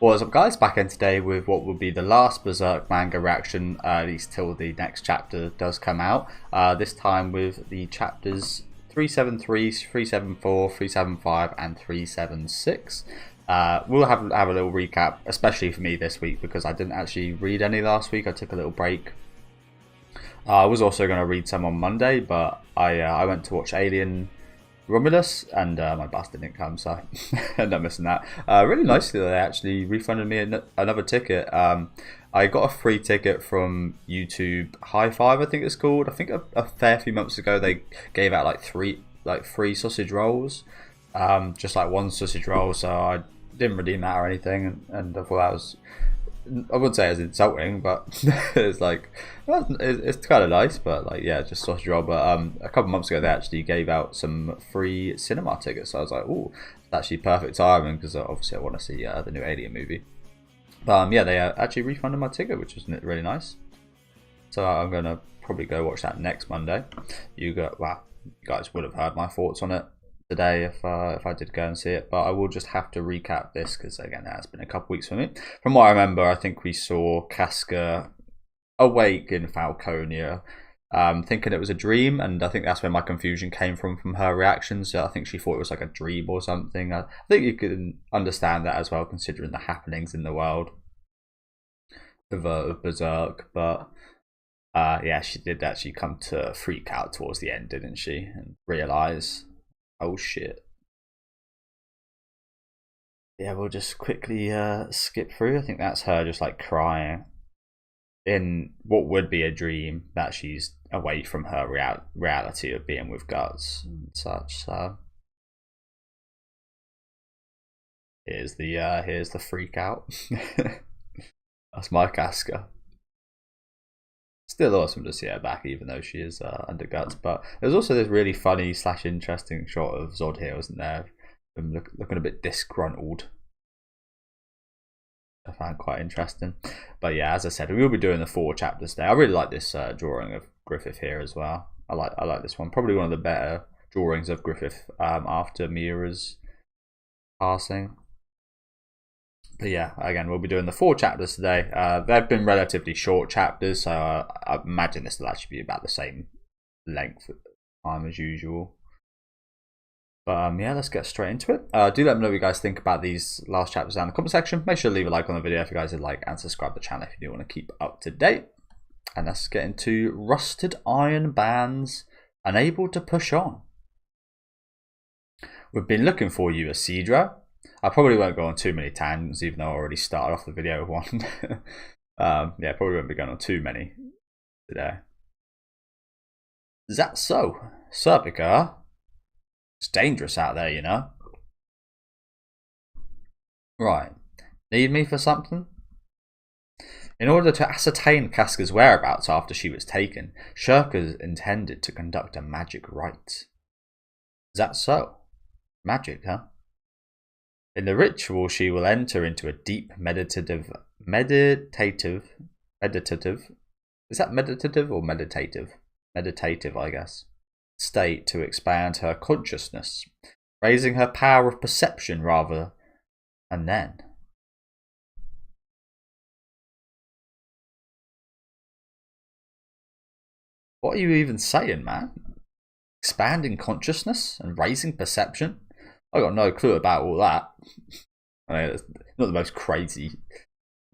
What's up, guys? Back in today with what will be the last Berserk manga reaction, at least till the next chapter does come out. This time with the chapters 373, 374, 375, and 376. We'll have a little recap, especially for me this week, because I didn't actually read any last week. I took a little break. I was also going to read some on Monday, but I went to watch Alien Romulus, and my bus didn't come, so I ended up missing that. Really nicely, they actually refunded me another ticket. I got a free ticket from YouTube High Five, I think it's called. I think a fair few months ago they gave out like free sausage rolls, just like one sausage roll. So I didn't redeem that or anything, and I thought that was, I wouldn't say it's insulting, but it's like, well, it's kind of nice, but like, yeah, just sausage roll. But a couple months ago they actually gave out some free cinema tickets, so I was like, oh, it's actually perfect timing, because obviously I want to see the new Alien movie. But yeah, they actually refunded my ticket, which was really nice. So I'm gonna probably go watch that next Monday. You guys would have heard my thoughts on it today if I did go and see it, but I will just have to recap this because again it has been a couple weeks for me. From what I remember, I think we saw Casca awake in Falconia, thinking it was a dream, and I think that's where my confusion came from her reactions. So I think she thought it was like a dream or something. I think you can understand that as well, considering the happenings in the world of Berserk. But yeah, she did actually come to freak out towards the end, didn't she, and realize, oh shit. Yeah, we'll just quickly skip through. I think that's her just like crying in what would be a dream, that she's away from her reality of being with Guts and such. So here's the freak out. That's my Casca. Still awesome to see her back, even though she is under Guts. But there's also this really funny / interesting shot of Zod here, isn't there? Him looking a bit disgruntled. I found quite interesting. But yeah, as I said, we will be doing the 4 chapters today. I really like this drawing of Griffith here as well. I like this one. Probably one of the better drawings of Griffith after Mira's passing. But yeah, again, we'll be doing the 4 chapters today. They've been relatively short chapters, so I imagine this will actually be about the same length of time as usual. But yeah, let's get straight into it. Do let me know what you guys think about these last chapters down in the comment section. Make sure to leave a like on the video if you guys would like, and subscribe to the channel if you do want to keep up to date. And let's get into Rusted Iron Bands, Unable to Push On. We've been looking for you, Isidro. I probably won't go on too many tangents, even though I already started off the video with one. Yeah, probably won't be going on too many today. Is that so? Serpica? It's dangerous out there, you know. Right. Need me for something? In order to ascertain Casca's whereabouts after she was taken, Shirka intended to conduct a magic rite. Is that so? Magic, huh? In the ritual, she will enter into a deep meditative, is that meditative or meditative? Meditative, I guess. State to expand her consciousness, raising her power of perception rather, and then. What are you even saying, man? Expanding consciousness and raising perception? I got no clue about all that. I mean, it's not the most crazy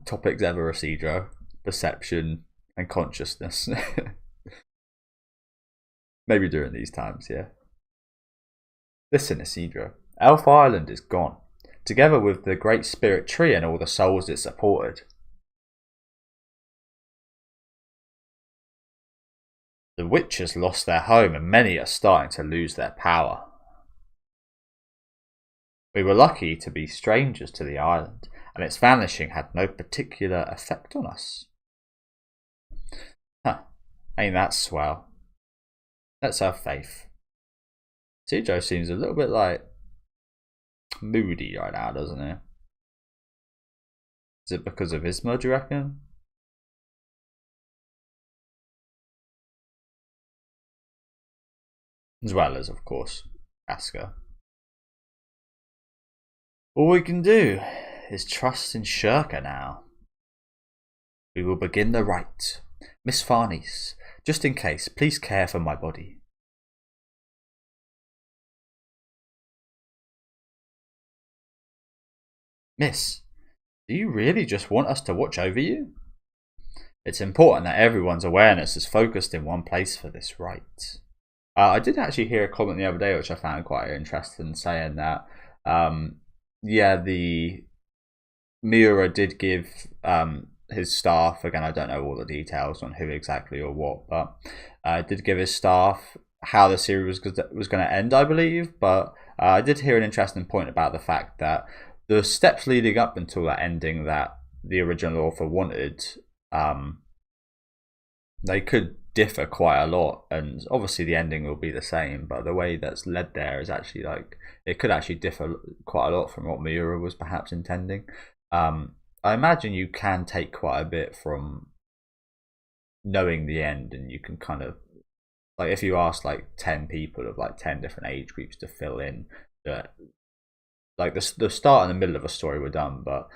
topics ever, Isidro. Perception and consciousness. Maybe during these times, yeah. Listen, Isidro. Elf Island is gone, together with the Great Spirit Tree and all the souls it supported. The witches lost their home, and many are starting to lose their power. We were lucky to be strangers to the island, and its vanishing had no particular effect on us. Huh, ain't that swell? Let's have faith. Isidro seems a little bit like moody right now, doesn't he? Is it because of Isma, do you reckon? As well as, of course, Casca. All we can do his trust in Shirka now. We will begin the rite. Miss Farnese, just in case, please care for my body. Miss, do you really just want us to watch over you? It's important that everyone's awareness is focused in one place for this rite. I did actually hear a comment the other day which I found quite interesting, saying that yeah, the Miura did give his staff, again I don't know all the details on who exactly or what, but did give his staff how the series was going to end, I believe. But I did hear an interesting point about the fact that the steps leading up until that ending that the original author wanted, they could differ quite a lot, and obviously the ending will be the same, but the way that's led there is actually like it could actually differ quite a lot from what Miura was perhaps intending. I imagine you can take quite a bit from knowing the end, and you can kind of, like, if you ask like 10 people of like 10 different age groups to fill in like the start and the middle of a story were done, but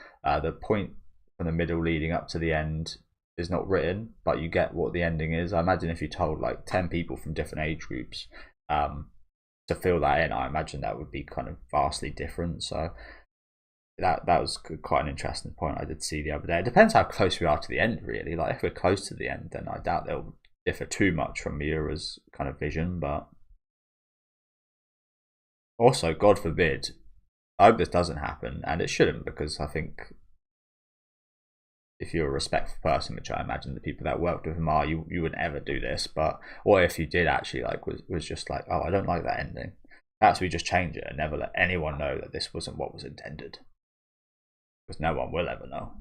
the point from the middle leading up to the end is not written, but you get what the ending is. I imagine if you told like 10 people from different age groups to fill that in, I imagine that would be kind of vastly different. So that was quite an interesting point I did see the other day. It depends how close we are to the end, really. Like if we're close to the end, then I doubt they'll differ too much from Miura's kind of vision. But also, God forbid, I hope this doesn't happen, and it shouldn't, because I think if you're a respectful person, which I imagine the people that worked with him are, you wouldn't ever do this. But what if you did actually like was just like, oh, I don't like that ending, perhaps we just change it and never let anyone know that this wasn't what was intended, because no one will ever know.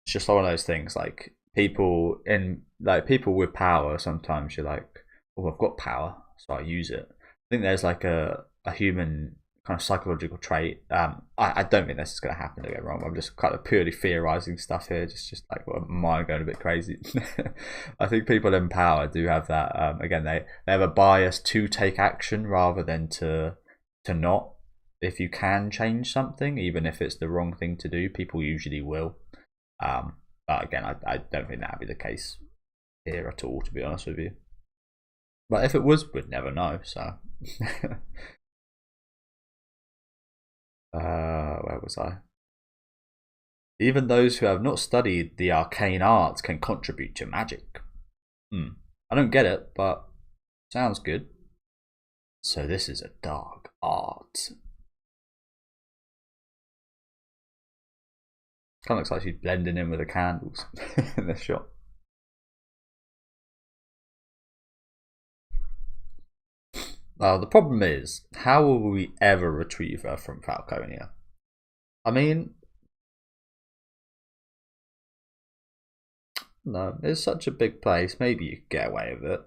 It's just one of those things, like people with power, sometimes you're like, oh, I've got power, so I use it. I think there's like a human kind of psychological trait. I don't think this is going to happen, to get wrong. I'm just kind of purely theorizing stuff here, just like, well, mine going a bit crazy. I think people in power do have that. Again, they have a bias to take action rather than to not. If you can change something, even if it's the wrong thing to do, people usually will. But again, I don't think that would be the case here at all, to be honest with you. But if it was, we'd never know. So where was I? Even those who have not studied the arcane arts can contribute to magic. I don't get it, but sounds good. So this is a dark art. Kind of looks like she's blending in with the candles in this shot. The problem is, how will we ever retrieve her from Falconia? I mean, no, it's such a big place. Maybe you could get away with it.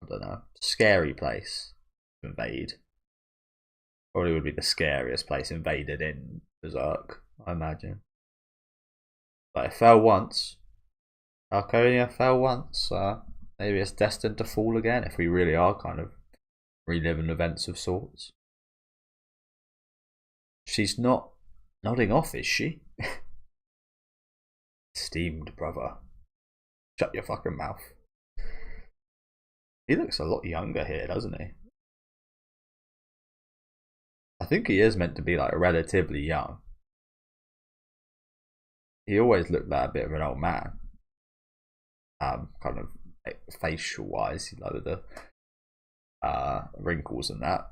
I don't know. Scary place to invade. Probably would be the scariest place invaded in Berserk, I imagine. But it fell once. Falconia fell once. Maybe it's destined to fall again if we really are kind of reliving events of sorts. She's not nodding off, is she? Esteemed brother. Shut your fucking mouth. He looks a lot younger here, doesn't he? I think he is meant to be like relatively young. He always looked like a bit of an old man. Kind of facial wise, you know, with the wrinkles and that.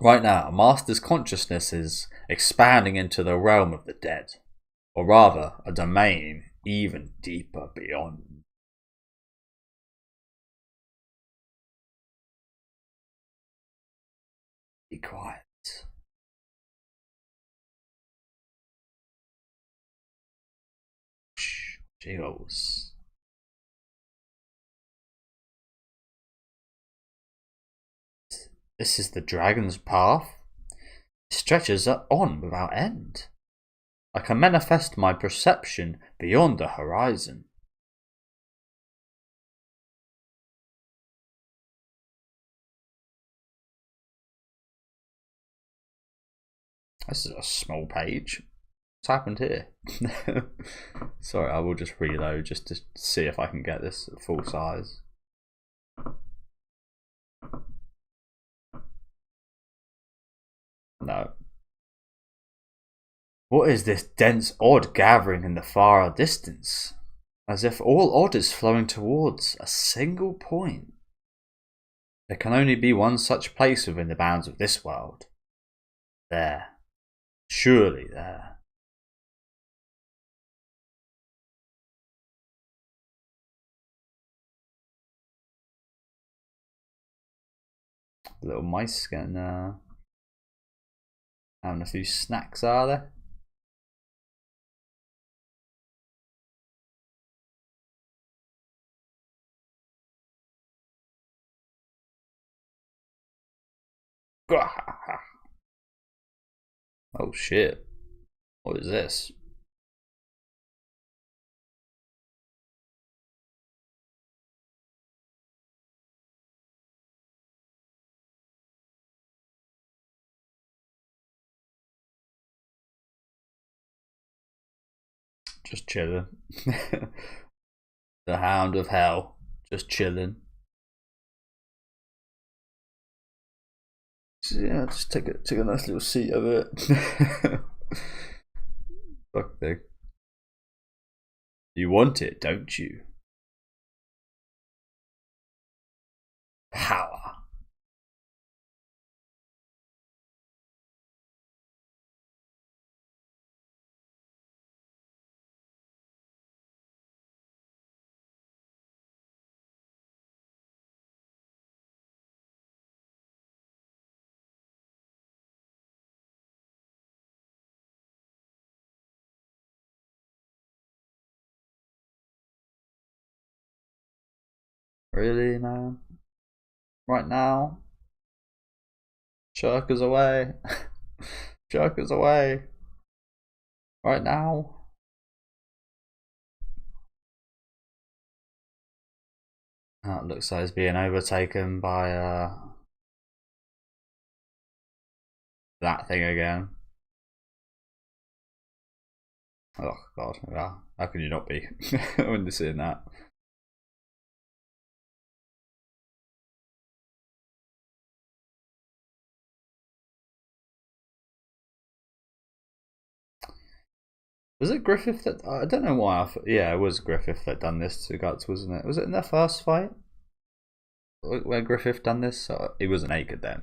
Right now, Master's consciousness is expanding into the realm of the dead, or rather, a domain even deeper beyond. Be quiet. Shh, jiggles. This is the dragon's path. It stretches on without end. I can manifest my perception beyond the horizon. This is a small page. happened here? Sorry, I will just reload just to see if I can get this full size. No. What is this dense odd gathering in the far distance? As if all odd is flowing towards a single point. There can only be one such place within the bounds of this world. There. Surely there. Little mice getting having a few snacks, are there? Oh shit. What is this? Just chilling. The Hound of Hell. Just chilling. So yeah, just take a nice little seat of it. Fuck thing. You want it, don't you? Power. Really, man? Right now? Shirkers away. Shirkers away. Right now? Oh, it looks like it's being overtaken by that thing again. Oh god, yeah. How can you not be when you're seeing that? Was it Griffith that I don't know why? Yeah, it was Griffith that done this to Guts, wasn't it? Was it in their first fight where Griffith done this? He wasn't naked then.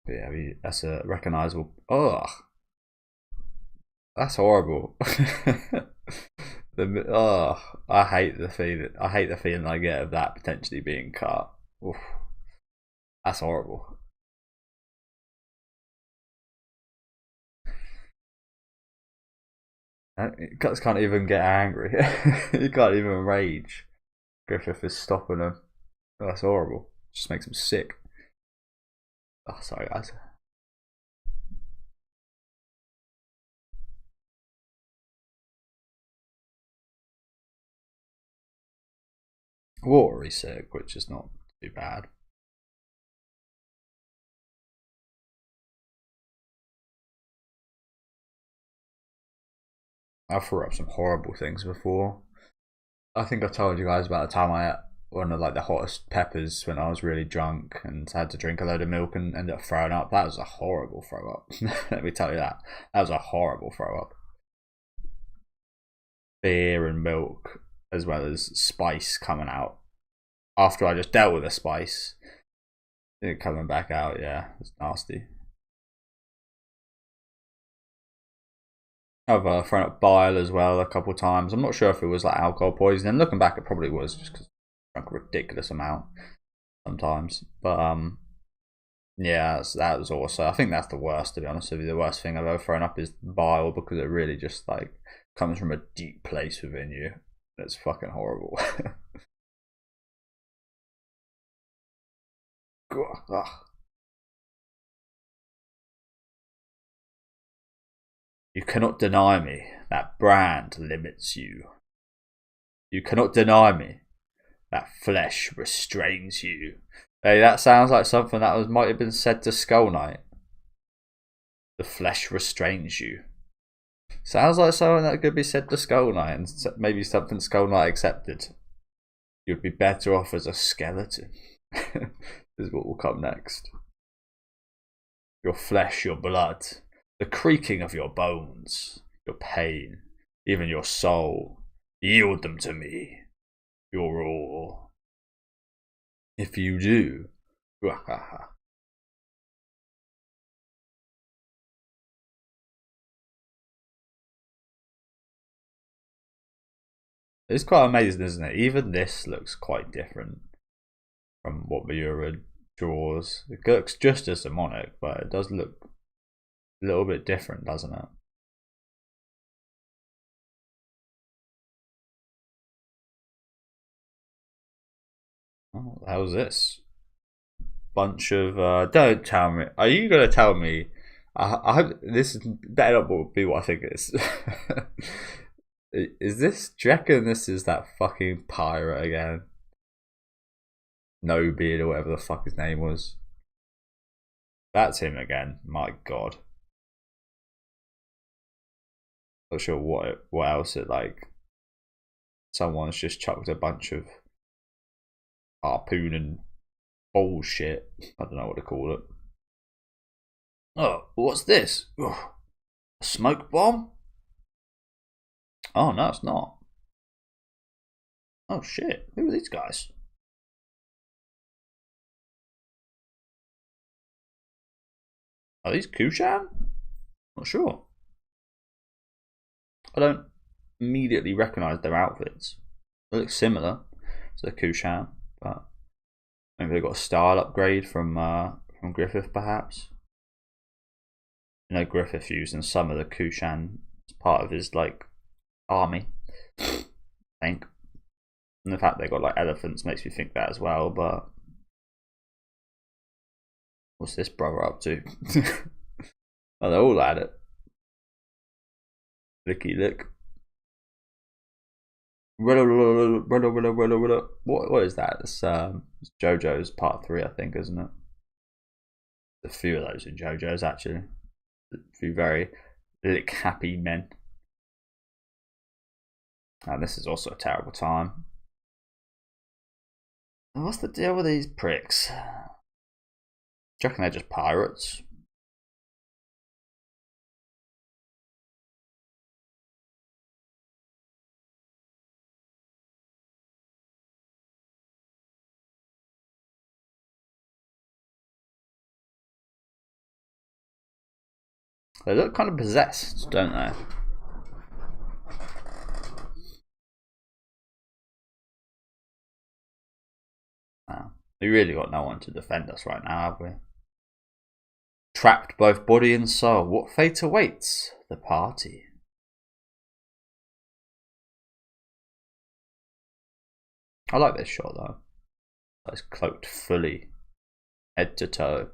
Yeah, that's a recognizable. Oh, that's horrible. I hate the feeling. I hate the feeling I get of that potentially being cut. Oof. That's horrible. Guts can't even get angry. He can't even rage. Griffith is stopping him. That's horrible. Just makes him sick. Oh, sorry, guys. Watery sick, which is not too bad. I threw up some horrible things before. I think I told you guys about the time I ate one of like the hottest peppers when I was really drunk and had to drink a load of milk and ended up throwing up. That was a horrible throw up. Let me tell you that. That was a horrible throw up. Beer and milk as well as spice coming out. After I just dealt with the spice, it coming back out, yeah, it's nasty. I've thrown up bile as well a couple of times. I'm not sure if it was like alcohol poisoning. Looking back, it probably was just because I drank a ridiculous amount sometimes. But yeah, that was also. I think that's the worst, to be honest with you. The worst thing I've ever thrown up is bile because it really just like comes from a deep place within you. It's fucking horrible. You cannot deny me. That brand limits you. You cannot deny me. That flesh restrains you. Hey, that sounds like something that might have been said to Skull Knight. The flesh restrains you. Sounds like something that could be said to Skull Knight, and maybe something Skull Knight accepted. You'd be better off as a skeleton. Is what will come next. Your flesh, your blood, the creaking of your bones, your pain, even your soul. Yield them to me. Your all. If you do, it's quite amazing, isn't it? Even this looks quite different from what Miura draws. It looks just as demonic, but it does look a little bit different, doesn't it? Oh, what the hell's this? Bunch of don't tell me. Are you gonna tell me? I hope this better not be what I think it is. Is this? Do you reckon this is that fucking pirate again? No beard or whatever the fuck his name was. That's him again. My god. Not sure what else it like. Someone's just chucked a bunch of harpoon and bullshit. I don't know what to call it. Oh, what's this? Ugh. A smoke bomb? Oh no, it's not. Oh shit! Who are these guys? Are these Kushan? Not sure. I don't immediately recognise their outfits. They look similar to the Kushan, but maybe they got a style upgrade from Griffith, perhaps. You know, Griffith using some of the Kushan as part of his like army, I think. And the fact they got like elephants makes me think that as well. But what's this brother up to? Oh, they're all at it. Licky lick. What is that? It's JoJo's part 3, I think, isn't it? A few of those in JoJo's actually. A few very lick happy men. And this is also a terrible time. And what's the deal with these pricks? Do you reckon they're just pirates? They look kind of possessed, don't they? Wow. We really got no one to defend us right now, have we? Trapped both body and soul. What fate awaits the party? I like this shot though. It's cloaked fully, head to toe.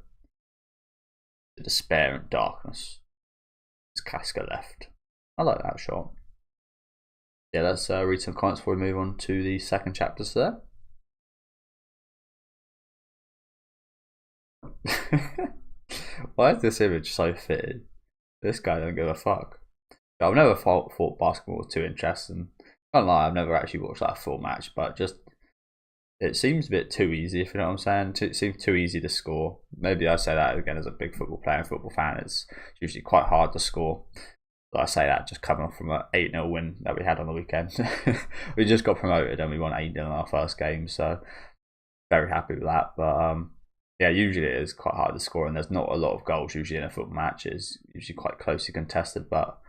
The despair and darkness. It's Casca left. I like that shot. Yeah, let's read some comments before we move on to the second chapters there. Why is this image so fitted? This guy don't give a fuck. I've never thought basketball was too interesting. Can't lie, I've never actually watched that full match, but just it seems a bit too easy, if you know what I'm saying. It seems too easy to score. Maybe I say that again as a big football player and football fan. It's usually quite hard to score. But I say that just coming off from an 8-0 win that we had on the weekend. We just got promoted and we won 8-0 in our first game, so very happy with that. But yeah, usually it is quite hard to score, and there's not a lot of goals usually in a football match. It's usually quite closely contested, but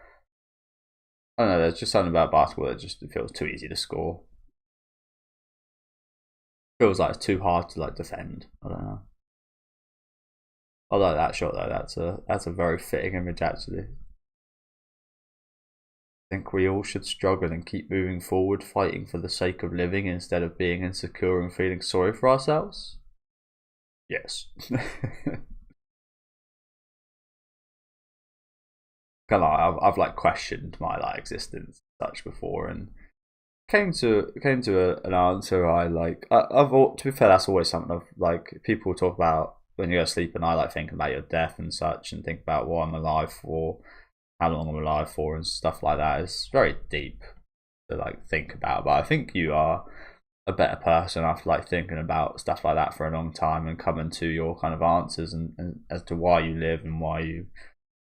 I don't know, there's just something about basketball that just feels too easy to score. Feels like it's too hard to like defend. I don't know. I like that shot though. That's a very fitting image actually. I think we all should struggle and keep moving forward, fighting for the sake of living instead of being insecure and feeling sorry for ourselves. Yes. I've like questioned my like existence such before, and came to an answer I like. To be fair, that's always something of like people talk about when you go to sleep, and I like thinking about your death and such, and think about what I'm alive for, how long I'm alive for, and stuff like that. It's very deep to like think about. But I think you are a better person after like thinking about stuff like that for a long time and coming to your kind of answers and as to why you live and why you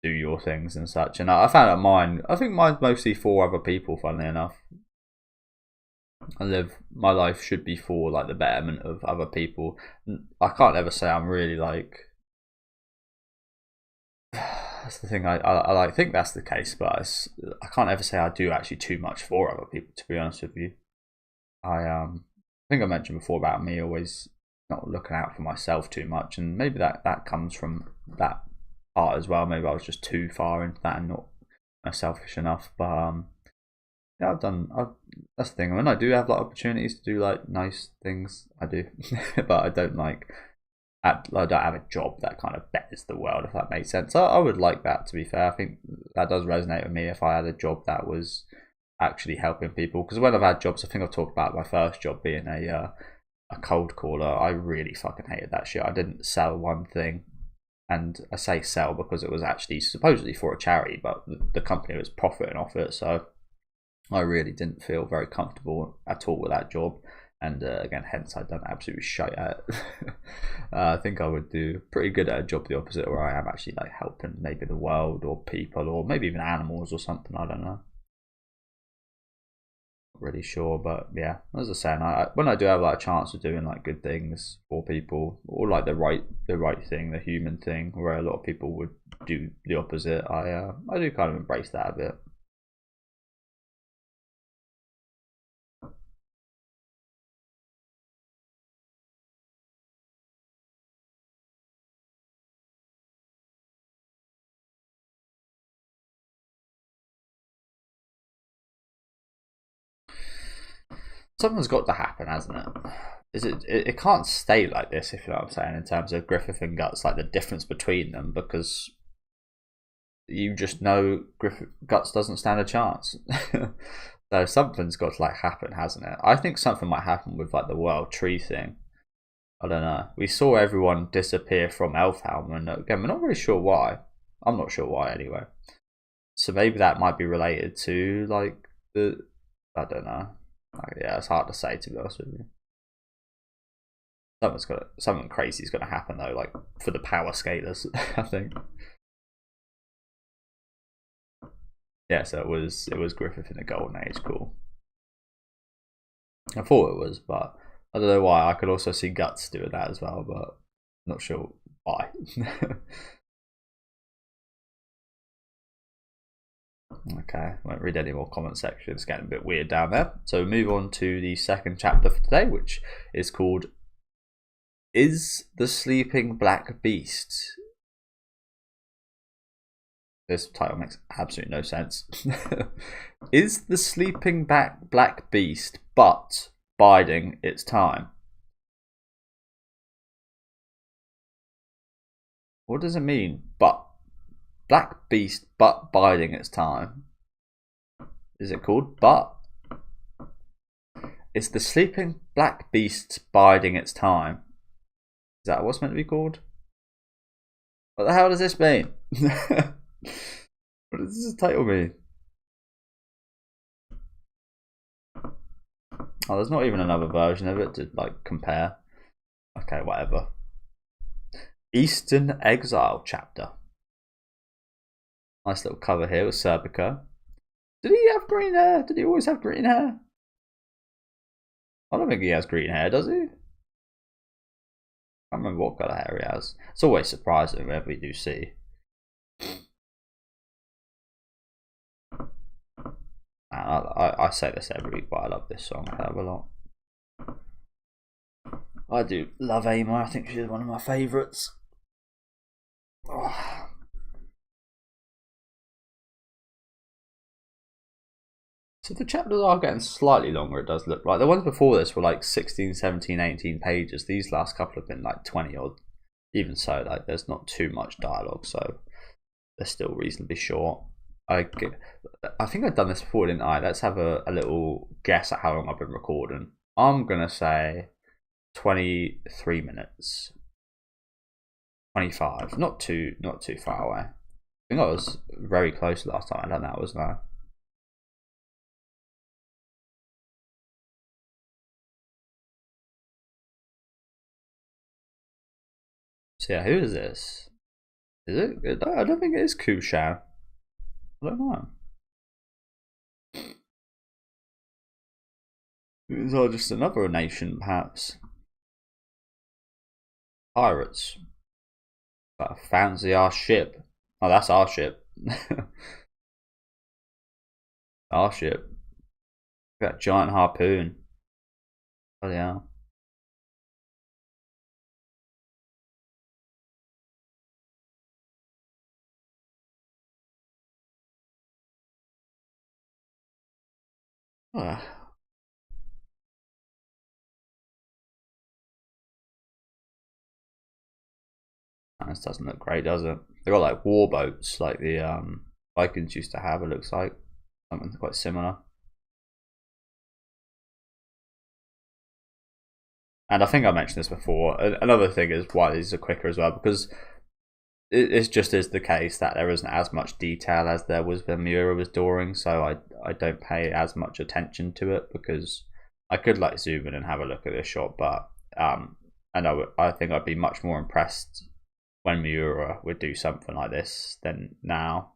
do your things and such. And I found out mine. I think mine's mostly for other people. Funnily enough, my life should be for like the betterment of other people. I can't ever say I'm really like. That's the thing. I like think that's the case, but I can't ever say I do actually too much for other people. To be honest with you, I think I mentioned before about me always not looking out for myself too much, and maybe that comes from that part as well. Maybe I was just too far into that and not selfish enough. But yeah, that's the thing. When I do have like opportunities to do like nice things, I do, but I don't like. I don't have a job that kind of betters the world, if that makes sense. I would like that, to be fair. I think that does resonate with me if I had a job that was actually helping people. Because when I've had jobs, I think I've talked about my first job being a cold caller. I really fucking hated that shit. I didn't sell one thing. And I say sell because it was actually supposedly for a charity, but the company was profiting off it. So I really didn't feel very comfortable at all with that job. And again, hence I done absolutely shite at it. I think I would do pretty good at a job the opposite, where I am actually like helping maybe the world or people or maybe even animals or something. I don't know. Not really sure, but yeah, as I was saying, when I do have like a chance of doing like good things for people or like the right thing, the human thing, where a lot of people would do the opposite, I do kind of embrace that a bit. Something's got to happen, hasn't it? It can't stay like this, if you know what I'm saying, in terms of Griffith and Guts, like the difference between them, because you just know Guts doesn't stand a chance. So something's got to like happen, hasn't it? I think something might happen with like the World Tree thing. I don't know. We saw everyone disappear from Elfhelm, and again, we're not really sure why. I'm not sure why anyway. So maybe that might be related to like I don't know. Yeah, it's hard to say, to be honest with you. Something crazy is gonna happen though, like for the power scalers, I think. Yeah, so it was Griffith in the Golden Age. Cool. I thought it was, but I don't know why. I could also see Guts doing that as well, but not sure why. Okay, won't read any more comment section. It's getting a bit weird down there. So move on to the second chapter for today, which is called "Is the Sleeping Black Beast?" This title makes absolutely no sense. Is the sleeping black beast but biding its time? What does it mean? But black beast but biding its time? Is it called but? Is the sleeping black beast biding its time? Is that what's meant to be called? What the hell does this mean? What does this title mean? Oh, there's not even another version of it to like compare. Okay, whatever. Eastern Exile chapter. Nice little cover here with Serpico. Did he have green hair? Did he always have green hair? I don't think he has green hair, does he? I can't remember what colour hair he has. It's always surprising whenever we do see. I say this every week, but I love this song a hell of a lot. I do love Amy. I think she's one of my favourites. Oh. So the chapters are getting slightly longer, it does look like. The ones before this were like 16, 17, 18 pages. These last couple have been like 20 odd. Even so, like there's not too much dialogue, so they're still reasonably short. I think I've done this before, didn't I? Let's have a little guess at how long I've been recording. I'm gonna say 23 minutes. 25. Not too far away. I think I was very close last time I done that, wasn't I? So yeah, who is this? Is it? I don't think it is Kushan. I don't know. Is it just another nation, perhaps? Pirates. Fancy our ship. Oh, that's our ship. Our ship. That giant harpoon. Oh yeah. Oh. This doesn't look great, does it? They've got like war boats, like the Vikings used to have. It looks like something quite similar. And I think I mentioned this before. Another thing is why these are quicker as well, because it just is the case that there isn't as much detail as there was when Miura was drawing, so I don't pay as much attention to it, because I could like zoom in and have a look at this shot, but and I think I'd be much more impressed when Miura would do something like this than now.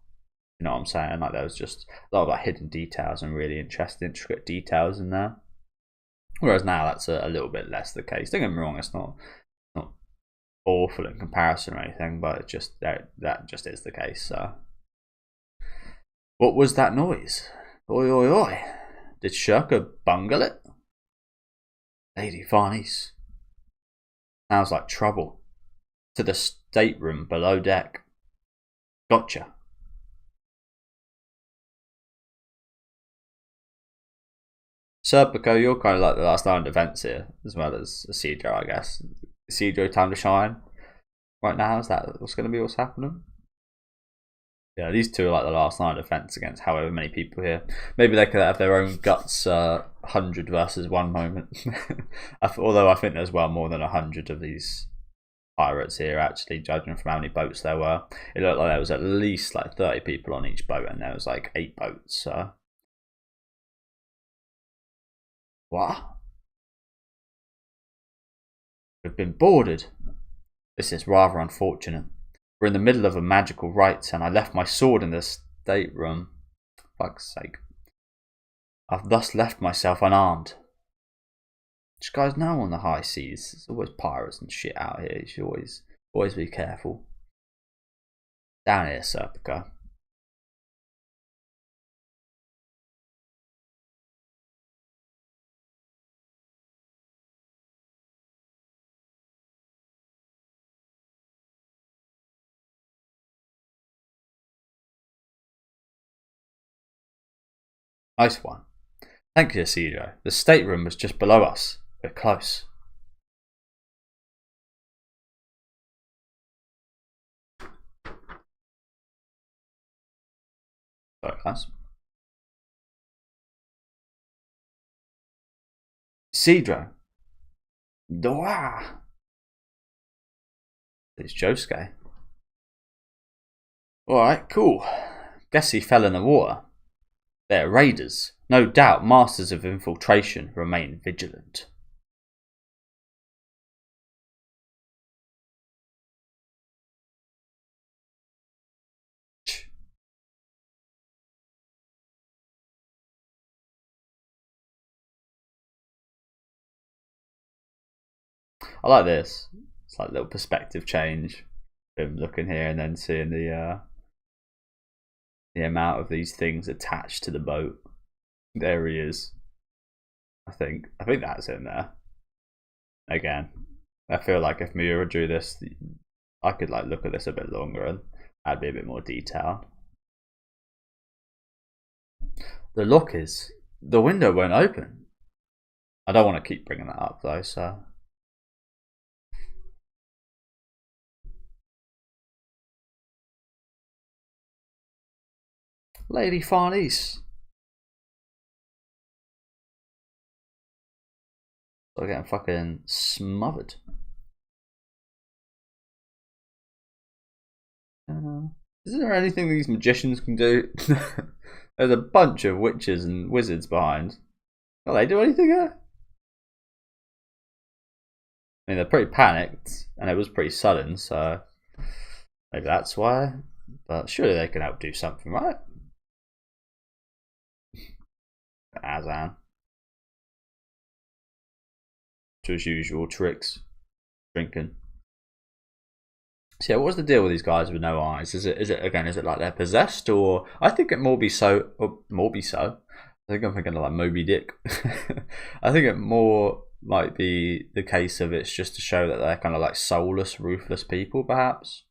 You know what I'm saying? Like there was just a lot of like hidden details and really interesting, intricate details in there. Whereas now that's a little bit less the case. Don't get me wrong, it's not awful in comparison or anything, but it's just that just is the case. So, what was that noise? Oi oi oi! Did Shirka bungle it? Lady Farnice. Sounds like trouble. To the stateroom below deck. Gotcha. Serpico, you're kind of like the last line of defense here, as well as Cedro, I guess. Cedro time to shine right now? Is that what's going to be what's happening? Yeah, these two are like the last line of defense against however many people here. Maybe they could have their own guts 100 versus 1 moment. Although I think there's well more than 100 of these pirates here, actually, judging from how many boats there were. It looked like there was at least like 30 people on each boat, and there was like 8 boats. So. What? We've been boarded. This is rather unfortunate. We're in the middle of a magical rite, and I left my sword in the stateroom. Fuck's sake. I've thus left myself unarmed. This guy's now on the high seas. There's always pirates and shit out here. You should always be careful. Down here, Serpico. Nice one. Thank you, Cedro. The stateroom was just below us. We're close. Sorry, guys. Cedro. Doa. It's Josuke. Alright, cool. Guess he fell in the water. They're raiders. No doubt masters of infiltration. Remain vigilant. I like this. It's like a little perspective change. Him looking here and then seeing the amount of these things attached to the boat. There he is. I think that's in there. Again, I feel like if Miura drew this, I could like look at this a bit longer and add a bit more detail. The lock is. The window won't open. I don't want to keep bringing that up though, so. Lady Farnese. So getting fucking smothered. Is there anything these magicians can do? There's a bunch of witches and wizards behind. Will they do anything here? I mean, they're pretty panicked, and it was pretty sudden, so maybe that's why. But surely they can outdo something, right? Azan. To his usual tricks. Drinking. So yeah, what's the deal with these guys with no eyes? Is it like they're possessed, or I think it more be so. I think I'm thinking of like Moby Dick. I think it more might be the case of it's just to show that they're kind of like soulless, ruthless people, perhaps,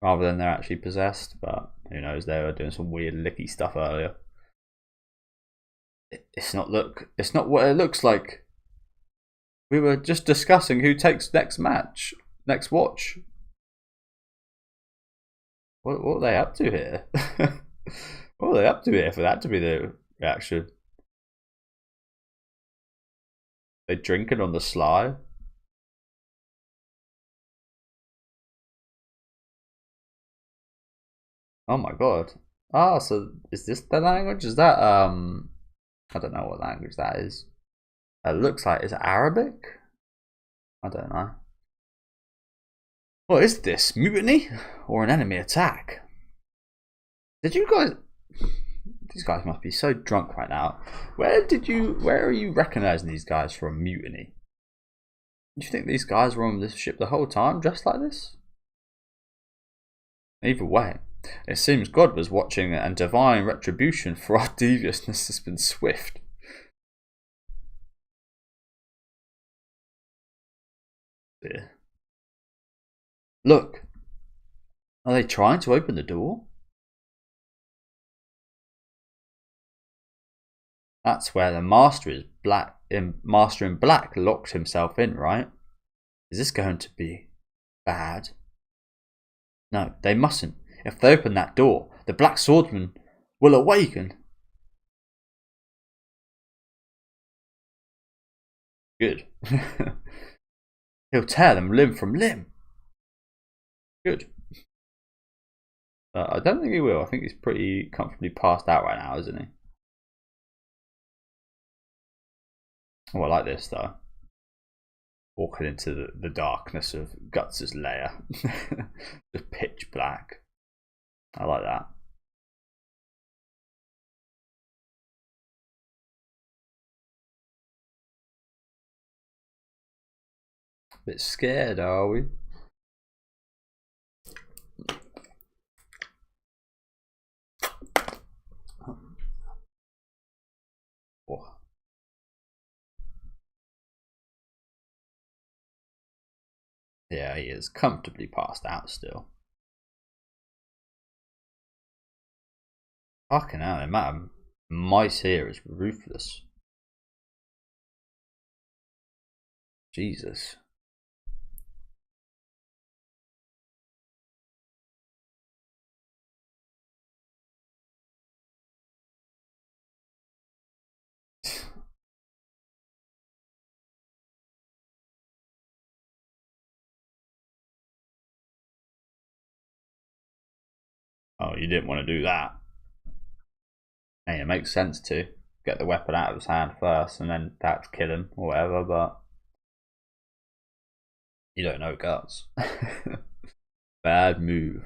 rather than they're actually possessed. But who knows? They were doing some weird licky stuff earlier. It's not what it looks like. We were just discussing who takes next watch. What are they up to here? What are they up to here for that to be the reaction? They drinking on the sly? Oh my god. Ah, so is this the language? Is that I don't know what language that is. It looks like, is it Arabic? I don't know. What is this? Mutiny? Or an enemy attack? Did you guys... These guys must be so drunk right now. Where are you recognizing these guys from? Mutiny? Do you think these guys were on this ship the whole time dressed like this? Either way, it seems God was watching, and divine retribution for our deviousness has been swift. Yeah. Look, are they trying to open the door? That's where the master in black locked himself in, right? Is this going to be bad? No, they mustn't. If they open that door, the black swordsman will awaken. Good. He'll tear them limb from limb. Good. I don't think he will. I think he's pretty comfortably passed out right now, isn't he? Oh, I like this though. Walking into the darkness of Guts' lair. Just pitch black. I like that. A bit scared, are we? Oh. Yeah, he is comfortably passed out still. Fucking hell, the amount of mice here is ruthless. Jesus. Oh, you didn't want to do that. Hey, it makes sense to get the weapon out of his hand first and then perhaps kill him or whatever, but you don't know Guts. Bad move.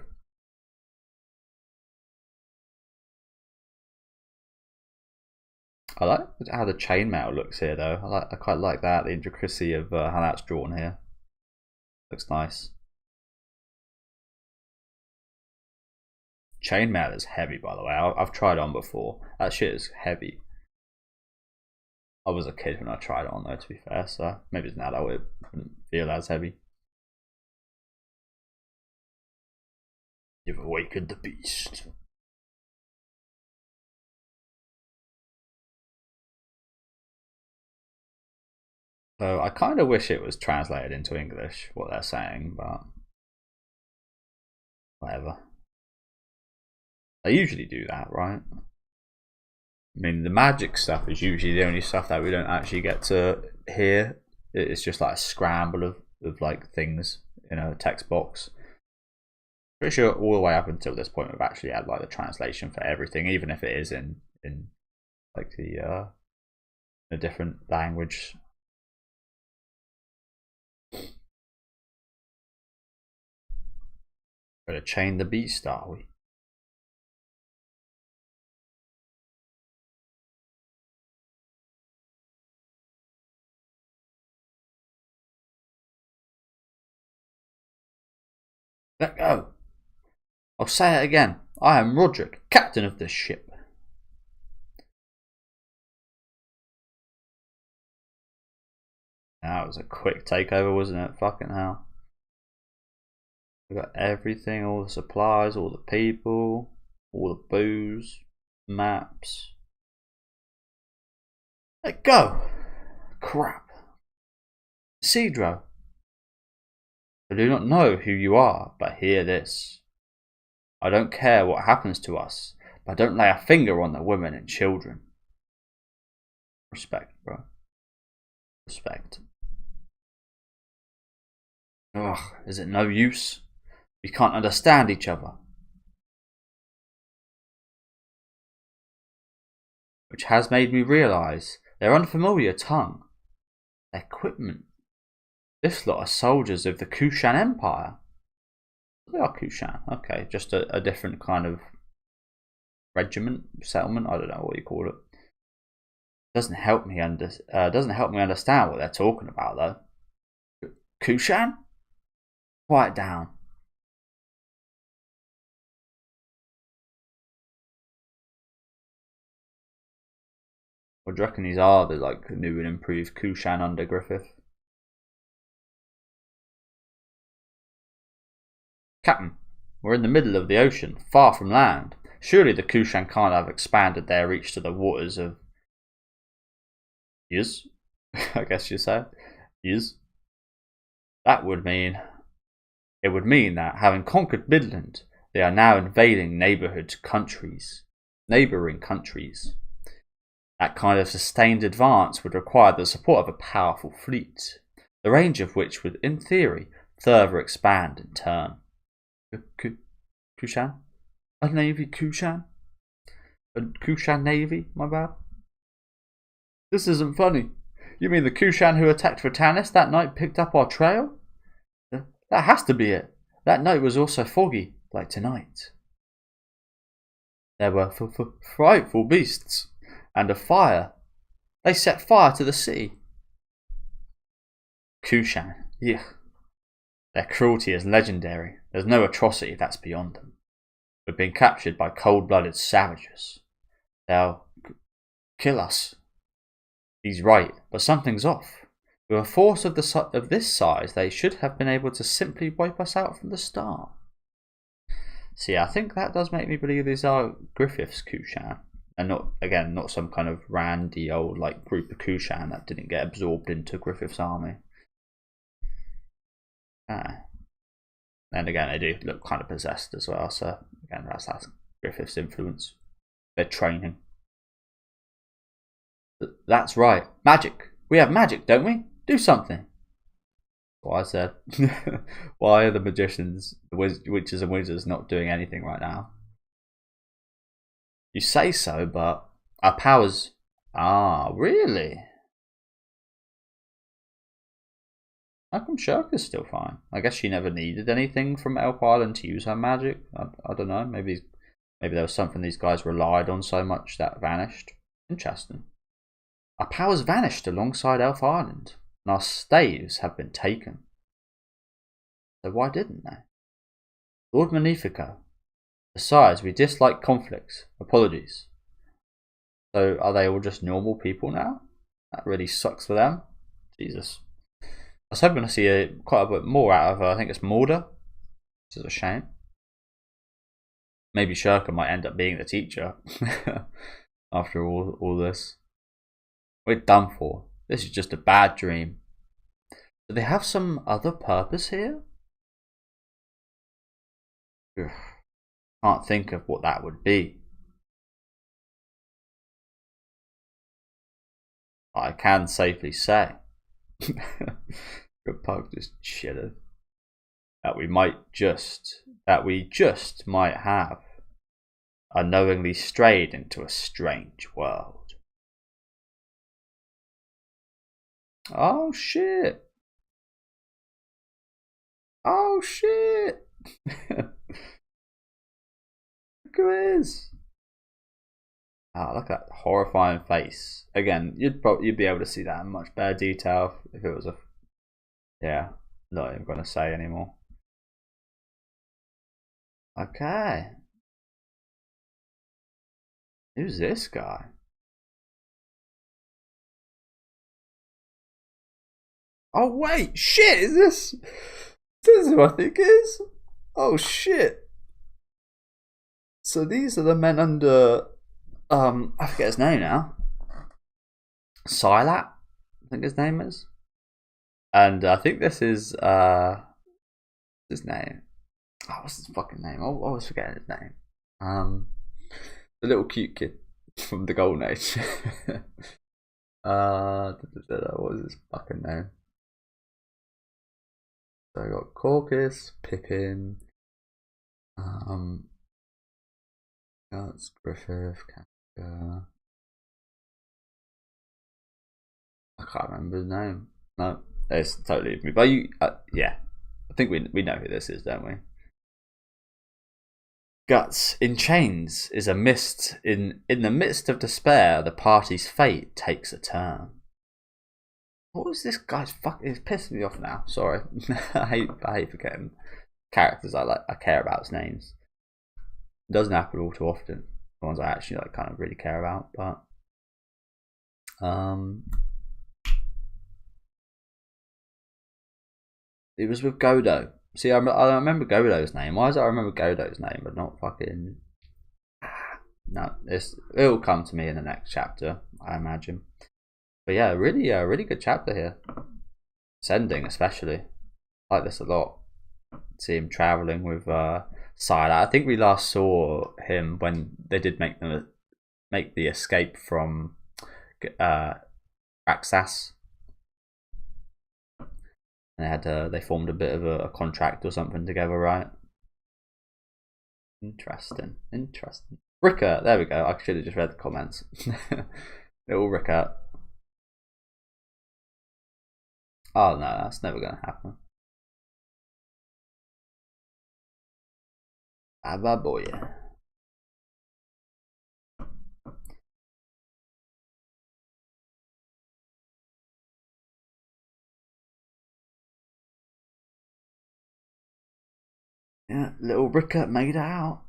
I like how the chainmail looks here though. I quite like that, the intricacy of how that's drawn here. Looks nice. Chainmail is heavy, by the way. I've tried on before. That shit is heavy. I was a kid when I tried it on though, to be fair, so maybe it's now that it wouldn't feel as heavy. You've awakened the beast. So I kind of wish it was translated into English, what they're saying, but whatever. They usually do that, right? I mean, the magic stuff is usually the only stuff that we don't actually get to hear. It's just like a scramble of like things in a text box. Pretty sure all the way up until this point we've actually had like the translation for everything, even if it is in like the a different language. Gonna chain the beast, are we? Let go. I'll say it again. I am Roderick, captain of this ship. That was a quick takeover, wasn't it? Fucking hell. We got everything, all the supplies, all the people, all the booze, maps. Let go. Crap. Cedro. I do not know who you are, but hear this. I don't care what happens to us, but don't lay a finger on the women and children. Respect, bro. Respect. Ugh, is it no use? We can't understand each other. Which has made me realise their unfamiliar tongue, their equipment. This lot are soldiers of the Kushan Empire. They are Kushan, okay, just a different kind of regiment, settlement, I don't know what you call it. Doesn't help me understand what they're talking about though. Kushan? Quiet down. What do you reckon these are, the like new and improved Kushan under Griffith? Captain, we're in the middle of the ocean, far from land. Surely the Kushan can't have expanded their reach to the waters of... Yes? I guess you say. Yes? That would mean... It would mean that, having conquered Midland, they are now invading neighbouring countries. That kind of sustained advance would require the support of a powerful fleet, the range of which would, in theory, further expand in turn. Kushan? A navy Kushan? A Kushan navy, my bad? This isn't funny. You mean the Kushan who attacked Ratanis that night picked up our trail? That has to be it. That night was also foggy, like tonight. There were frightful beasts, and a fire. They set fire to the sea. Kushan, yeah. Their cruelty is legendary. There's no atrocity that's beyond them. We've been captured by cold-blooded savages. They'll kill us. He's right, but something's off. With a force of this size, they should have been able to simply wipe us out from the start. See, I think that does make me believe these are Griffith's Kushan, and not some kind of randy old like group of Kushan that didn't get absorbed into Griffith's army. And again, they do look kind of possessed as well, so again, that's Griffith's influence. Their training. That's right, magic. We have magic, don't we? Do something. What I said. Why are the magicians, the witches and wizards not doing anything right now? You say so, but our powers... Ah, really? How come Shirka's still fine? I guess she never needed anything from Elf Island to use her magic. I don't know. Maybe there was something these guys relied on so much that vanished. Interesting. Our powers vanished alongside Elf Island, and our staves have been taken. So why didn't they? Lord Magnifico. Besides, we dislike conflicts. Apologies. So are they all just normal people now? That really sucks for them. Jesus. I was hoping to see quite a bit more out of I think it's Morda, which is a shame. Maybe Shirka might end up being the teacher after all this. We're done for. This is just a bad dream. Do they have some other purpose here? Ugh. Can't think of what that would be. I can safely say, good pug just chilling, that we just might have unknowingly strayed into a strange world. Oh shit! Oh shit! Look who is. Ah, look at that horrifying face. Again, you'd be able to see that in much better detail if it was a. Yeah, not even gonna say anymore. Okay. Who's this guy? Oh wait, shit! Is this? This is who I think it is. Oh shit! So these are the men under. I forget his name now. Silat, I think his name is. And I think this is his name. Oh, what's his fucking name? I always forget his name. The little cute kid from the Golden Age. What was his fucking name? So I got Caucus, Pippin, that's Griffith, Kafka. I can't remember his name. No, it's totally me. But you, yeah, I think we know who this is, don't we? Guts in chains is a mist in the midst of despair. The party's fate takes a turn. What was this guy's fuck? It's pissing me off now. Sorry, I hate forgetting characters I care about's names. It doesn't happen all too often. The ones I actually kind of really care about, but it was with Godo. See, I remember Godo's name. Why does I remember Godo's name, but not fucking? No, it'll come to me in the next chapter, I imagine. But yeah, really good chapter here. Sending especially, I like this a lot. See him traveling with Silat. I think we last saw him when they did make the escape from Raxas. And they formed a bit of a contract or something together, right? Interesting. Ricker, there we go. I should have just read the comments. Little Ricker. Oh no, that's never gonna happen. Abba boy. Yeah, little Ricker made it out.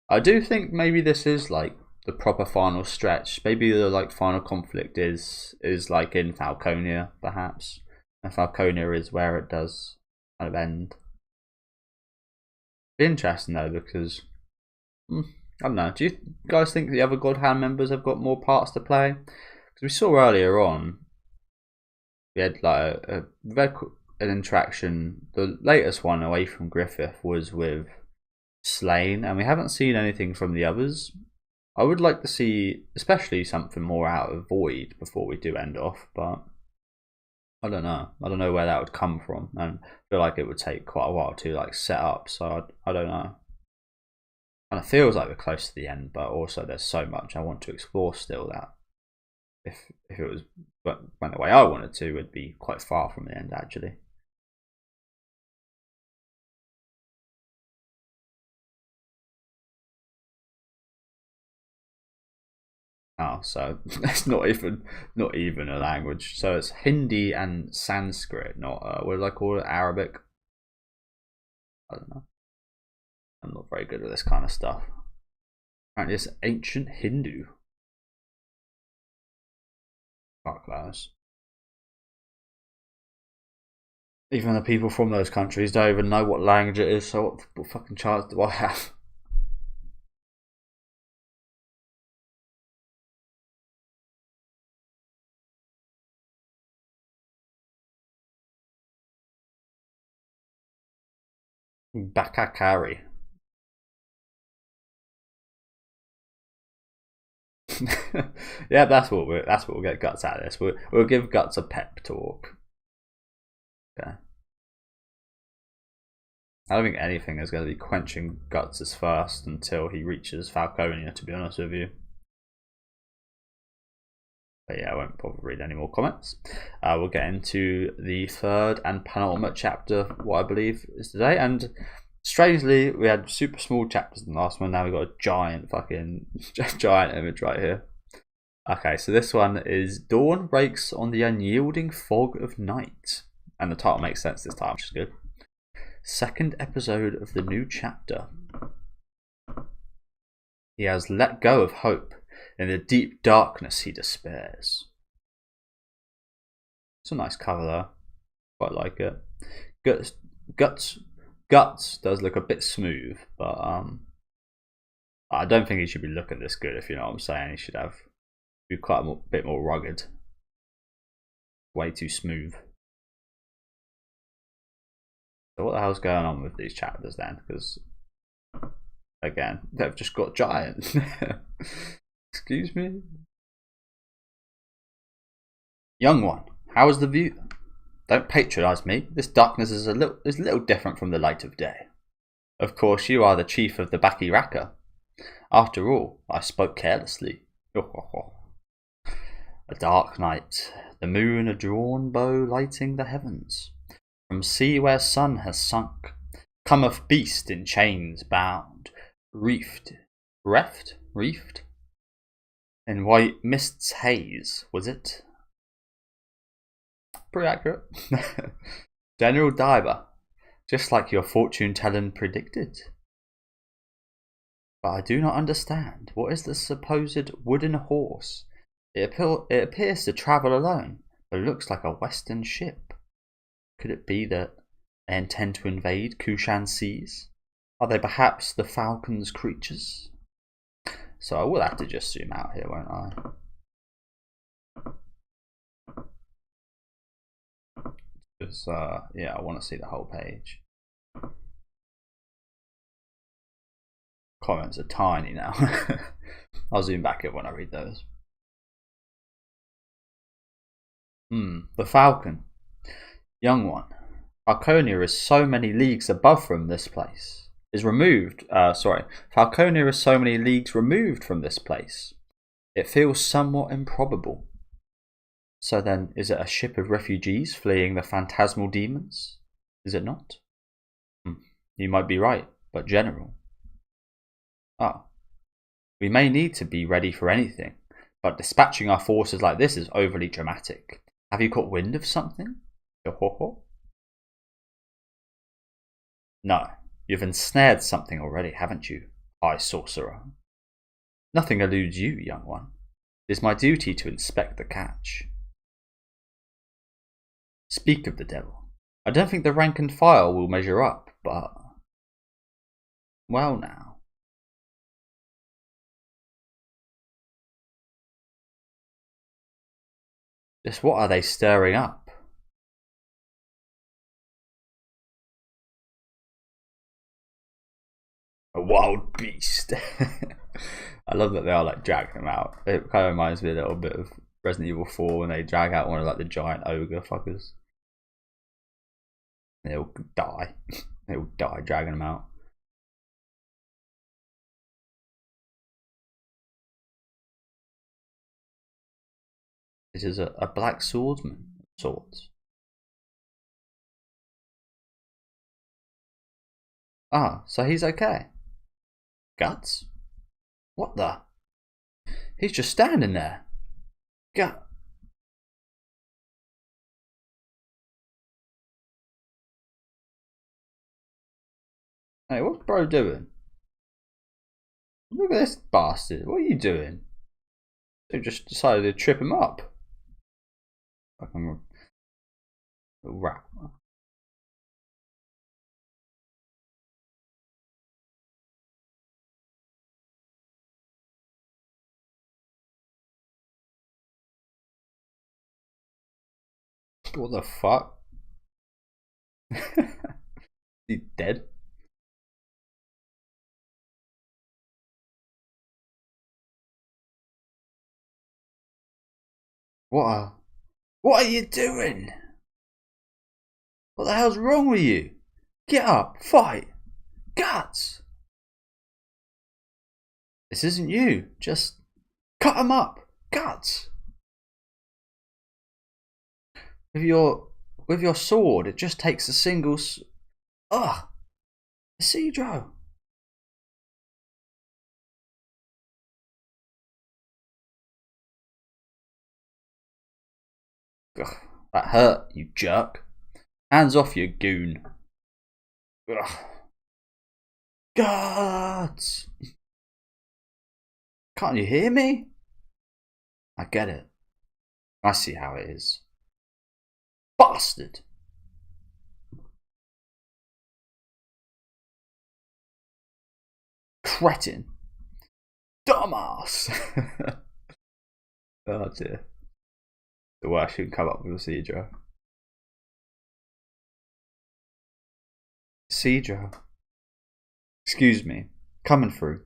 I do think maybe this is like the proper final stretch. Maybe the final conflict is like in Falconia, perhaps. And Falconia is where it does kind of end. Be interesting though, because I don't know. Do you guys think the other God Hand members have got more parts to play? Because we saw earlier on, we had like an interaction. The latest one away from Griffith was with Slain, and we haven't seen anything from the others. I would like to see, especially something more out of Void before we do end off, but I don't know. I don't know where that would come from, and I feel like it would take quite a while to set up. So I don't know. And it feels like we're close to the end, but also there's so much I want to explore still that if it was went the way I wanted to, would be quite far from the end actually. Oh, so it's not even a language. So it's Hindi and Sanskrit, not what do I call it? Arabic. I don't know. I'm not very good with this kind of stuff. Apparently, it's ancient Hindu. Fuck those. Even the people from those countries don't even know what language it is. So what fucking chance do I have? Bakakari. Yeah, that's what we'll get Guts out of this. We'll give Guts a pep talk. Okay. I don't think anything is going to be quenching Guts' thirst until he reaches Falconia, to be honest with you. But yeah, I won't bother read any more comments. We'll get into the third and penultimate chapter, what I believe is today. And strangely, we had super small chapters in the last one. Now we've got a giant fucking giant image right here. Okay, so this one is Dawn Breaks on the Unyielding Fog of Night. And the title makes sense this time, which is good. Second episode of the new chapter. He has let go of hope. In the deep darkness he despairs. It's a nice cover though. Quite like it. Guts does look a bit smooth, but I don't think he should be looking this good, if you know what I'm saying. He should be quite a bit more rugged. Way too smooth. So what the hell's going on with these chapters then? Because again, they've just got giant. Excuse me? Young one, how is the view? Don't patronise me. This darkness is a little different from the light of day. Of course, you are the chief of the Bakiraka. After all, I spoke carelessly. A dark night, the moon a drawn bow lighting the heavens. From sea where sun has sunk, cometh beast in chains bound, reefed, in white mist's haze, was it? Pretty accurate. General Diver, just like your fortune-telling predicted. But I do not understand. What is the supposed wooden horse? It appears to travel alone, but looks like a western ship. Could it be that they intend to invade Kushan seas? Are they perhaps the Falcon's creatures? So I will have to just zoom out here, won't I? Because, yeah, I want to see the whole page. Comments are tiny now. I'll zoom back in when I read those. The Falcon. Young one. Falconia is so many leagues above from this place. Falconia is so many leagues removed from this place. It feels somewhat improbable. So then, is it a ship of refugees fleeing the phantasmal demons? Is it not? You might be right, but General. We may need to be ready for anything, but dispatching our forces like this is overly dramatic. Have you caught wind of something? No. You've ensnared something already, haven't you, high sorcerer? Nothing eludes you, young one. It is my duty to inspect the catch. Speak of the devil. I don't think the rank and file will measure up, but... well now. Just what are they stirring up? A wild beast. I love that they are like dragging them out. It kind of reminds me a little bit of Resident Evil 4 when they drag out one of like the giant ogre fuckers. They'll die. They'll die dragging them out. This is a black swordsman of sorts. So he's okay. Guts? What the? He's just standing there. Gut. Hey, what's bro doing? Look at this bastard. What are you doing? They just decided to trip him up. Fucking rat. What the fuck? He's dead. What are you doing? What the hell's wrong with you? Get up, fight, guts. This isn't you. Just cut him up, guts. With your sword, it just takes a single. Ugh, Isidro. Ugh, that hurt, you jerk. Hands off, you goon. Ugh. Guts! Can't you hear me? I get it. I see how it is. Bastard! Cretin! Dumbass! Oh dear. The worst you can come up with a Cedro. Cedro. Excuse me. Coming through.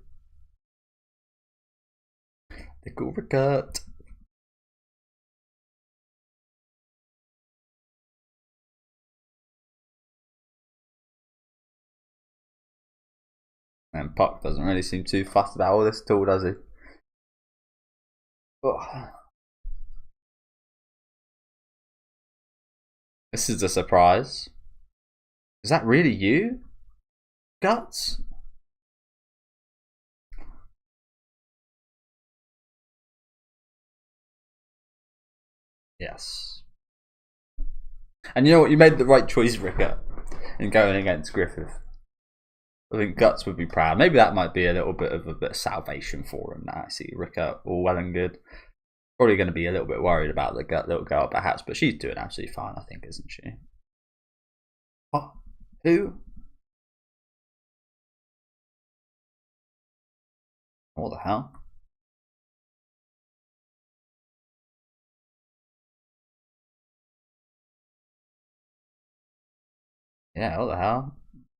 The good Rickert. And Puck doesn't really seem too fussed about all this at all, does he? Ugh. This is a surprise. Is that really you? Guts? Yes. And you know what? You made the right choice, Rickert, in going against Griffith. I think Guts would be proud. Maybe that might be a little bit of salvation for him now. I see Rickert all well and good. Probably going to be a little bit worried about the little girl perhaps, but she's doing absolutely fine, I think, isn't she? What? Who? What the hell? Yeah, what the hell?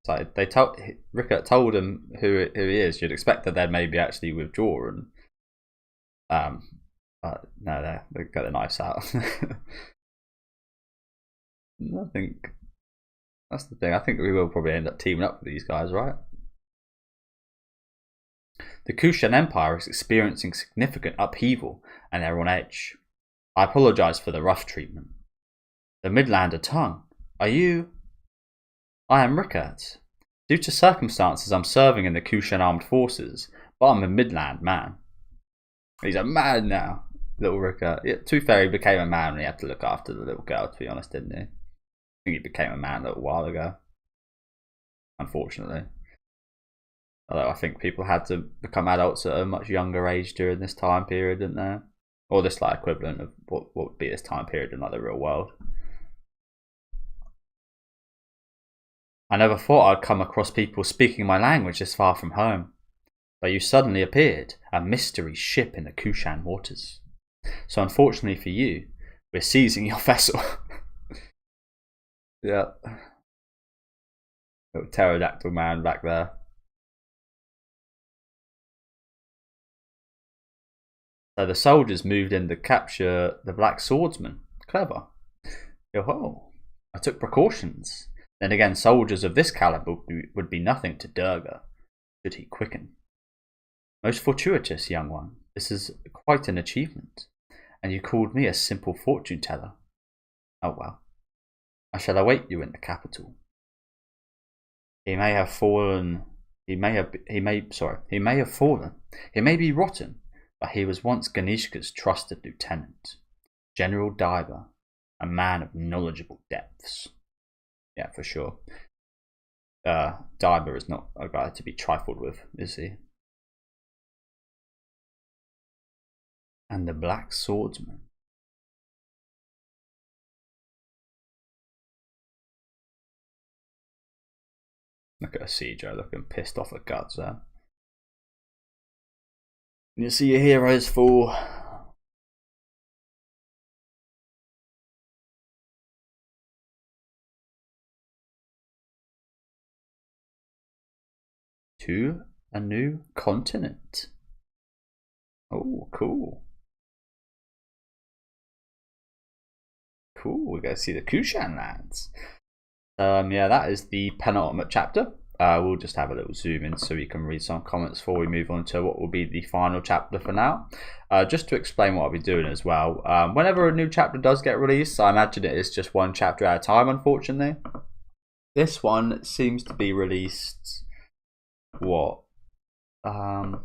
So they told Rickert told him who he is. You'd expect that they'd maybe actually withdraw and but no, they got the knives out. I think that's the thing. I think we will probably end up teaming up with these guys, right? The Kushan Empire is experiencing significant upheaval and they're on edge. I apologize for the rough treatment. The Midlander tongue. Are you? I am Rickert. Due to circumstances, I'm serving in the Kushan Armed Forces, but I'm a Midland man. He's a man now, little Rickert. Yeah, to be fair, he became a man when he had to look after the little girl, to be honest, didn't he? I think he became a man a little while ago, unfortunately. Although I think people had to become adults at a much younger age during this time period, didn't they? Or this like equivalent of what would be this time period in like the real world. I never thought I'd come across people speaking my language this far from home. But you suddenly appeared, a mystery ship in the Kushan waters. So unfortunately for you, we're seizing your vessel. Yeah. Little pterodactyl man back there. So the soldiers moved in to capture the Black Swordsman. Clever. Yo-ho. I took precautions. Then again, soldiers of this caliber would be nothing to Durga, should he quicken. Most fortuitous, young one. This is quite an achievement. And you called me a simple fortune teller. Oh well. I shall await you in the capital. He may have fallen. He may have fallen. He may be rotten, but he was once Ganishka's trusted lieutenant, General Diver, a man of knowledgeable depths. Yeah, for sure. Diver is not a guy to be trifled with, is he? And the Black Swordsman. Look at Cedro looking pissed off at Guts there. You see your heroes fall. To a new continent. Oh, cool. Cool, we're going to see the Kushan lands. Yeah, that is the penultimate chapter. We'll just have a little zoom in so we can read some comments before we move on to what will be the final chapter for now. Just to explain what I'll be doing as well. Whenever a new chapter does get released, I imagine it is just one chapter at a time, unfortunately. This one seems to be released, what? 9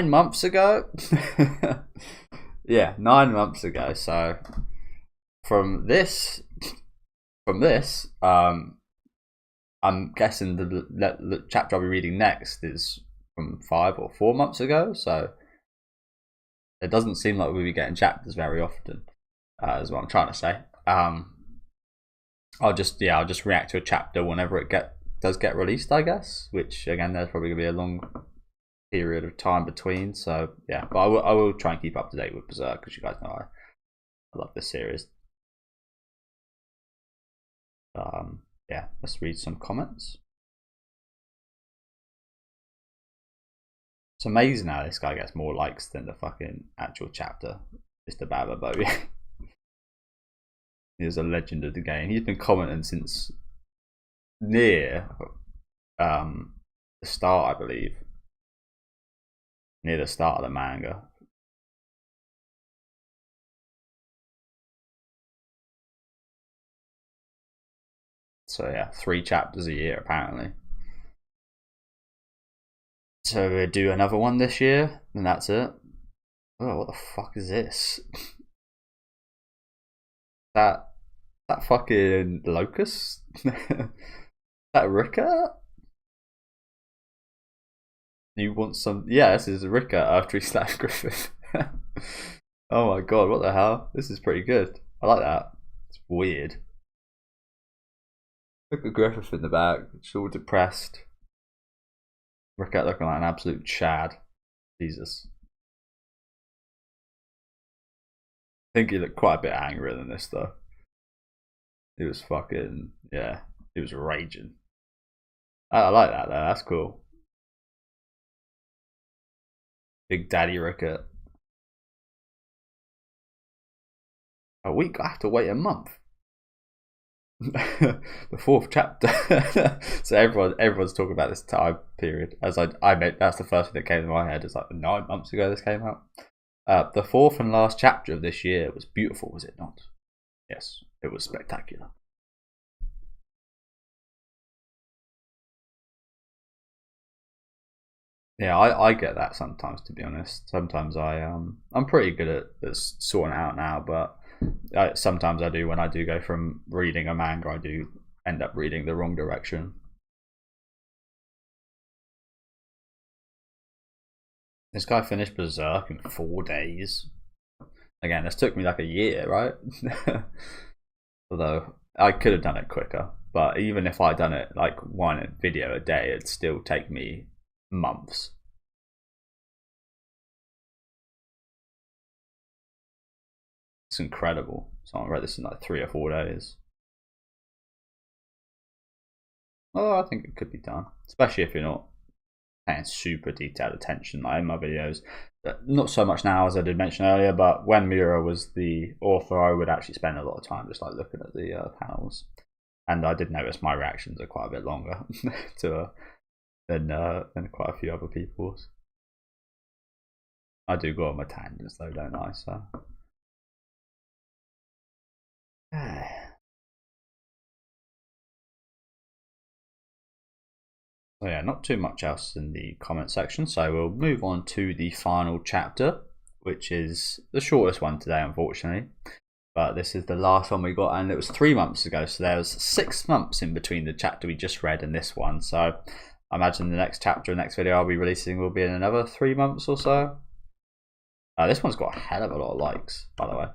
months ago? Yeah, 9 months ago. So from this, I'm guessing the chapter I'll be reading next is from 5 or 4 months ago. So it doesn't seem like we'll be getting chapters very often, is what I'm trying to say. I'll just react to a chapter whenever it does get released, I guess. Which again, there's probably gonna be a long period of time between. So yeah, but I will try and keep up to date with Berserk, because you guys know I love this series. Yeah, let's read some comments. It's amazing how this guy gets more likes than the fucking actual chapter. Mr. Bababowie. He's a legend of the game. He's been commenting since near the start, I believe. Near the start of the manga. So yeah, 3 chapters a year apparently. So we'll do another one this year, and that's it. Oh, what the fuck is this? that fucking locust? That Rika? You want some? Yeah, this is Rika after he slapped Griffith. Oh my god, what the hell? This is pretty good. I like that. It's weird. Look at Griffith in the back. It's all depressed. Rika looking like an absolute chad. Jesus. I think he looked quite a bit angrier than this though. He was fucking, yeah, he was raging. I like that though, that's cool. Big Daddy Rickett. A week? I have to wait a month. The 4th chapter. So everyone's talking about this time period. As I meant, that's the first thing that came to my head. It's like 9 months ago this came out. The 4th and last chapter of this year was beautiful, was it not? Yes, it was spectacular. Yeah, I get that sometimes, to be honest. Sometimes I'm pretty good at sorting it out now, but sometimes I do, when I do go from reading a manga, I do end up reading the wrong direction. This guy finished Berserk in 4 days. Again, this took me like a year, right? Although I could have done it quicker, but even if I'd done it like 1 video a day, it'd still take me months. It's incredible. So I read this in like 3 or 4 days. Oh, I think it could be done, especially if you're not paying super detailed attention like in my videos. Not so much now, as I did mention earlier, but when Mura was the author, I would actually spend a lot of time just like looking at the panels, and I did notice my reactions are quite a bit longer than quite a few other people's. I do go on my tangents though, don't I? So so yeah, not too much else in the comment section, so we'll move on to the final chapter, which is the shortest one today, unfortunately. But this is the last one we got, and it was 3 months ago, so there was 6 months in between the chapter we just read and this one. So I imagine the next chapter, next video I'll be releasing will be in another 3 months or so. This one's got a hell of a lot of likes, by the way.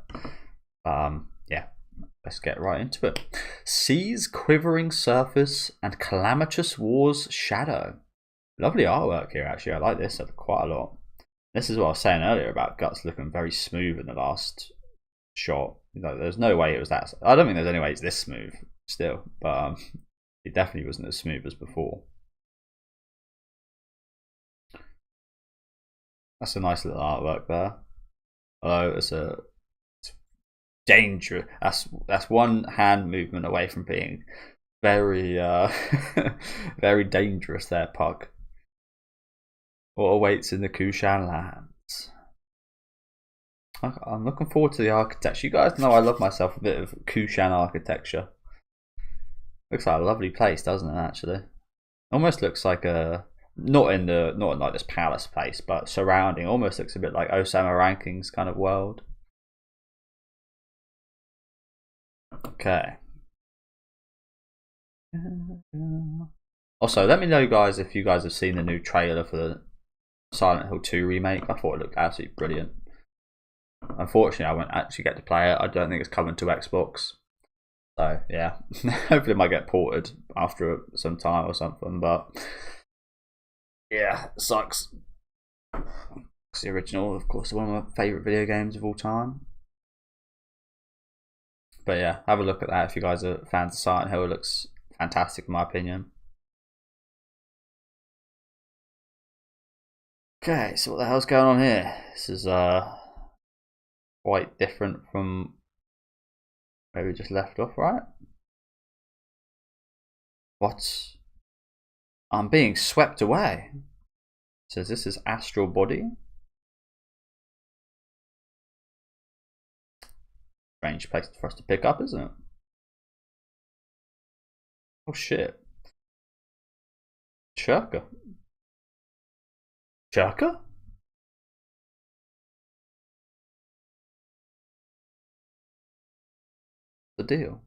Yeah, let's get right into it. Sea's quivering surface and calamitous war's shadow. Lovely artwork here, actually. I like this quite a lot. This is what I was saying earlier about Guts looking very smooth in the last shot. There's no way it was that. I don't think there's any way it's this smooth still, but it definitely wasn't as smooth as before. That's a nice little artwork there. Although it's dangerous. That's one hand movement away from being very very dangerous there, Pug. What awaits in the Kushan lands? I'm looking forward to the architecture. You guys know I love myself a bit of Kushan architecture. Looks like a lovely place, doesn't it? Actually, almost looks like a not in like this palace place, but surrounding. Almost looks a bit like Osama Rankings kind of world. Okay. Also, let me know, guys, if you guys have seen the new trailer for the Silent Hill 2 remake. I thought it looked absolutely brilliant. Unfortunately, I won't actually get to play it. I don't think it's coming to Xbox. So, yeah. Hopefully it might get ported after some time or something. But, yeah, it sucks. It's the original, of course, one of my favourite video games of all time. But, yeah, have a look at that if you guys are fans of Silent Hill. It looks fantastic in my opinion. Okay, so what the hell's going on here? This is quite different from where we just left off, right? What? I'm being swept away. So this is astral body. Strange place for us to pick up, isn't it? Oh shit. Churka. Churka? The deal?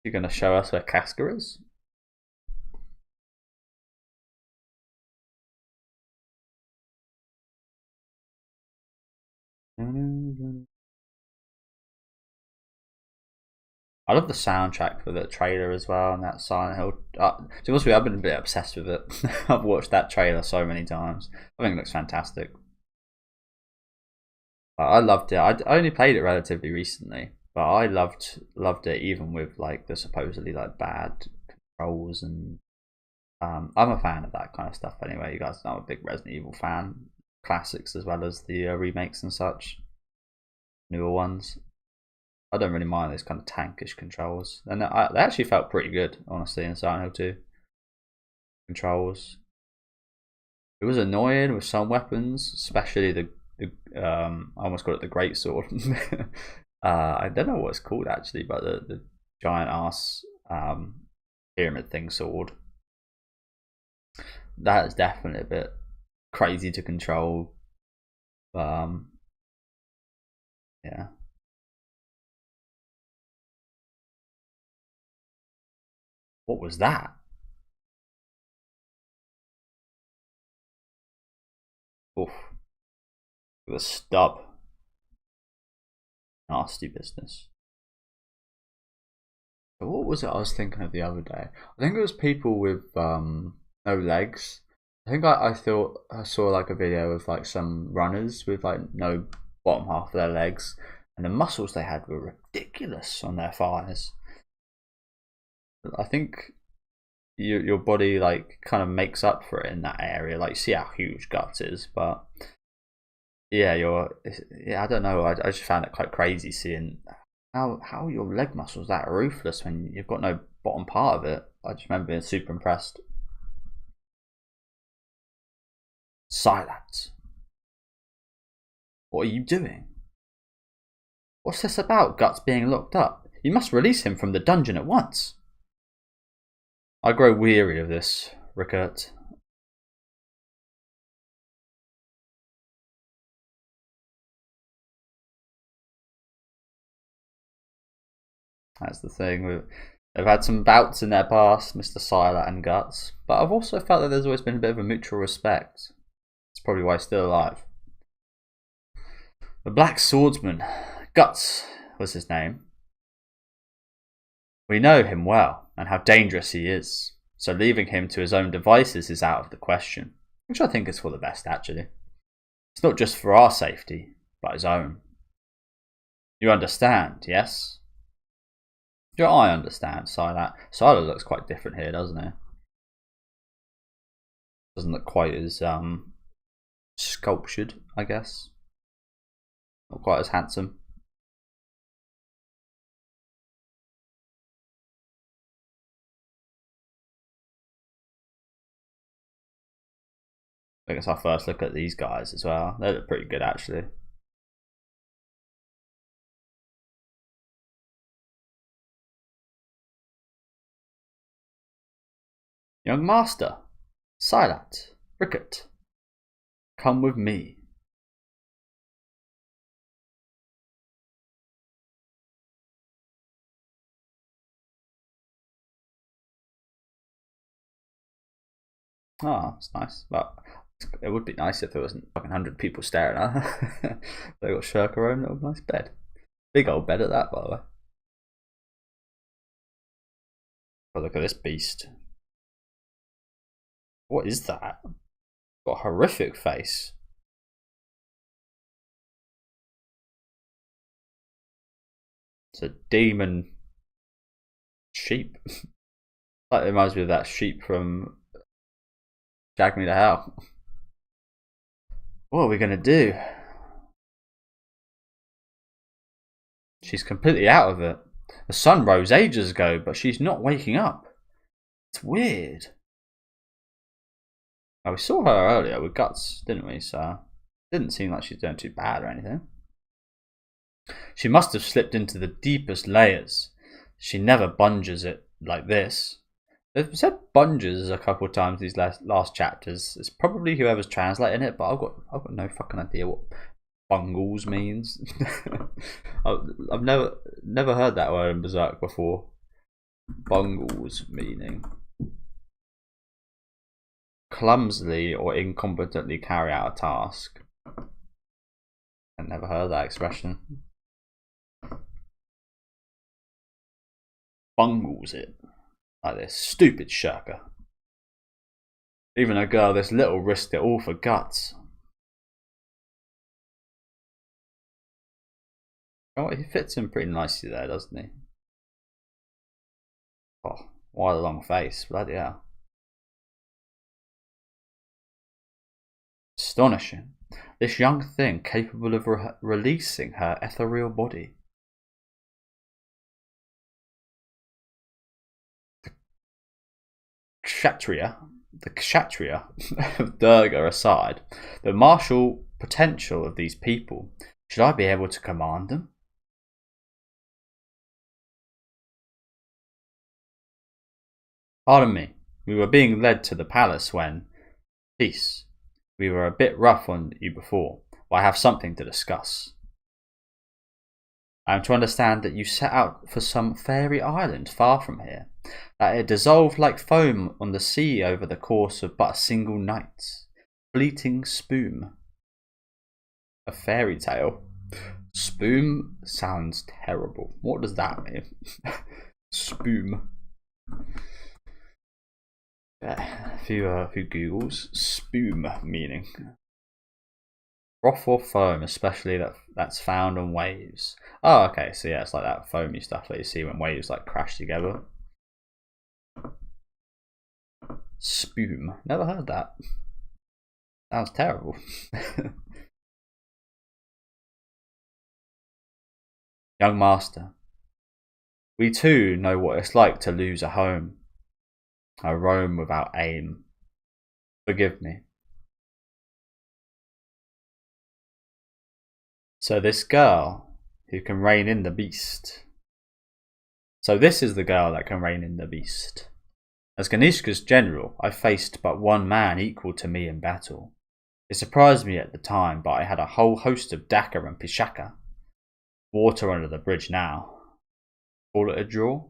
You're gonna show us where Casca is? I love the soundtrack for the trailer as well, and that Silent Hill. To be honest with you, I've been a bit obsessed with it. I've watched that trailer so many times. I think it looks fantastic. I loved it. I only played it relatively recently, but I loved it even with like the supposedly like bad controls, and I'm a fan of that kind of stuff anyway. You guys know I'm a big Resident Evil fan, classics as well as the remakes and such, newer ones. I don't really mind those kind of tankish controls, and they actually felt pretty good, honestly, in Silent Hill 2 controls. It was annoying with some weapons, especially the I almost call it the great sword. I don't know what it's called actually, but the giant ass pyramid thing sword. That is definitely a bit crazy to control. Yeah. What was that? Oof. The stub. Nasty business. What was it I was thinking of the other day? I think it was people with no legs. I think I thought I saw like a video of like some runners with like no bottom half of their legs, and the muscles they had were ridiculous on their thighs. I think your body like kind of makes up for it in that area. Like, see how huge guts is, but yeah, I don't know. I just found it quite crazy seeing how your leg muscles that ruthless when you've got no bottom part of it. I just remember being super impressed. Silence. What are you doing? What's this about, Guts being locked up? You must release him from the dungeon at once. I grow weary of this, Rickert. That's the thing. They've had some bouts in their past, Mr. Siler and Guts, but I've also felt that there's always been a bit of a mutual respect. That's probably why he's still alive. The Black Swordsman, Guts was his name. We know him well, and how dangerous he is, so leaving him to his own devices is out of the question, which I think is for the best, actually. It's not just for our safety, but his own. You understand, yes? Yeah, I understand, Siler. Siler looks quite different here, doesn't he? Doesn't look quite as sculptured, I guess. Not quite as handsome. I guess our first look at these guys as well. They look pretty good actually. Young master, Silat, Ricket, come with me. Oh, it's nice. But it would be nice if there wasn't fucking 100 people staring at her. They got Shirk her own little nice bed. Big old bed at that, by the way. Oh, look at this beast. What is that? Got a horrific face. It's a demon sheep. That reminds me of that sheep from Jag Me to Hell. What are we gonna do? She's completely out of it. The sun rose ages ago, but she's not waking up. It's weird. Now, we saw her earlier with Guts, didn't we? So it didn't seem like she's doing too bad or anything. She must have slipped into the deepest layers. She never bunges it like this. They've said bunges a couple of times these last chapters. It's probably whoever's translating it, but I've got no fucking idea what bungles means. I've never heard that word in Berserk before. Bungles meaning clumsily or incompetently carry out a task. I've never heard that expression. Bungles it. Like this stupid shirker. Even a girl this little risked it all for Guts. Oh, he fits in pretty nicely there, doesn't he? Oh, what a long face, bloody hell. Astonishing. This young thing capable of releasing her ethereal body. The Kshatriya of Durga aside, the martial potential of these people, should I be able to command them? Pardon me, we were being led to the palace when... Peace. We were a bit rough on you before, but I have something to discuss. I am to understand that you set out for some fairy island far from here, that it dissolved like foam on the sea over the course of but a single night. Fleeting spume. A fairy tale. Spume sounds terrible. What does that mean? Spume. A few Googles. Spume meaning. Froth or foam, especially that's found on waves. Oh, okay, so yeah, it's like that foamy stuff that you see when waves like crash together. Spume. Never heard that. Sounds terrible. Young master, we too know what it's like to lose a home. I roam without aim. Forgive me. So this girl who can rein in the beast. So this is the girl that can rein in the beast. As Ganishka's general, I faced but one man equal to me in battle. It surprised me at the time, but I had a whole host of Daka and Pishaka. Water under the bridge now. Call it a draw?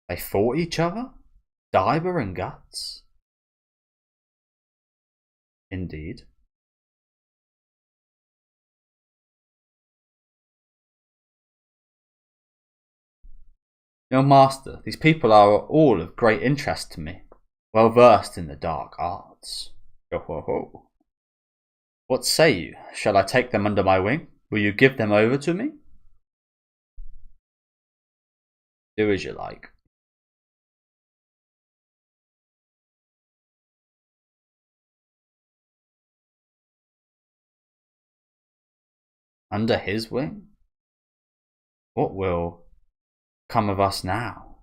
They fought each other? Diver and Guts? Indeed. Young master, these people are all of great interest to me, well versed in the dark arts. Ho ho ho. What say you? Shall I take them under my wing? Will you give them over to me? Do as you like. Under his wing? What will come of us now?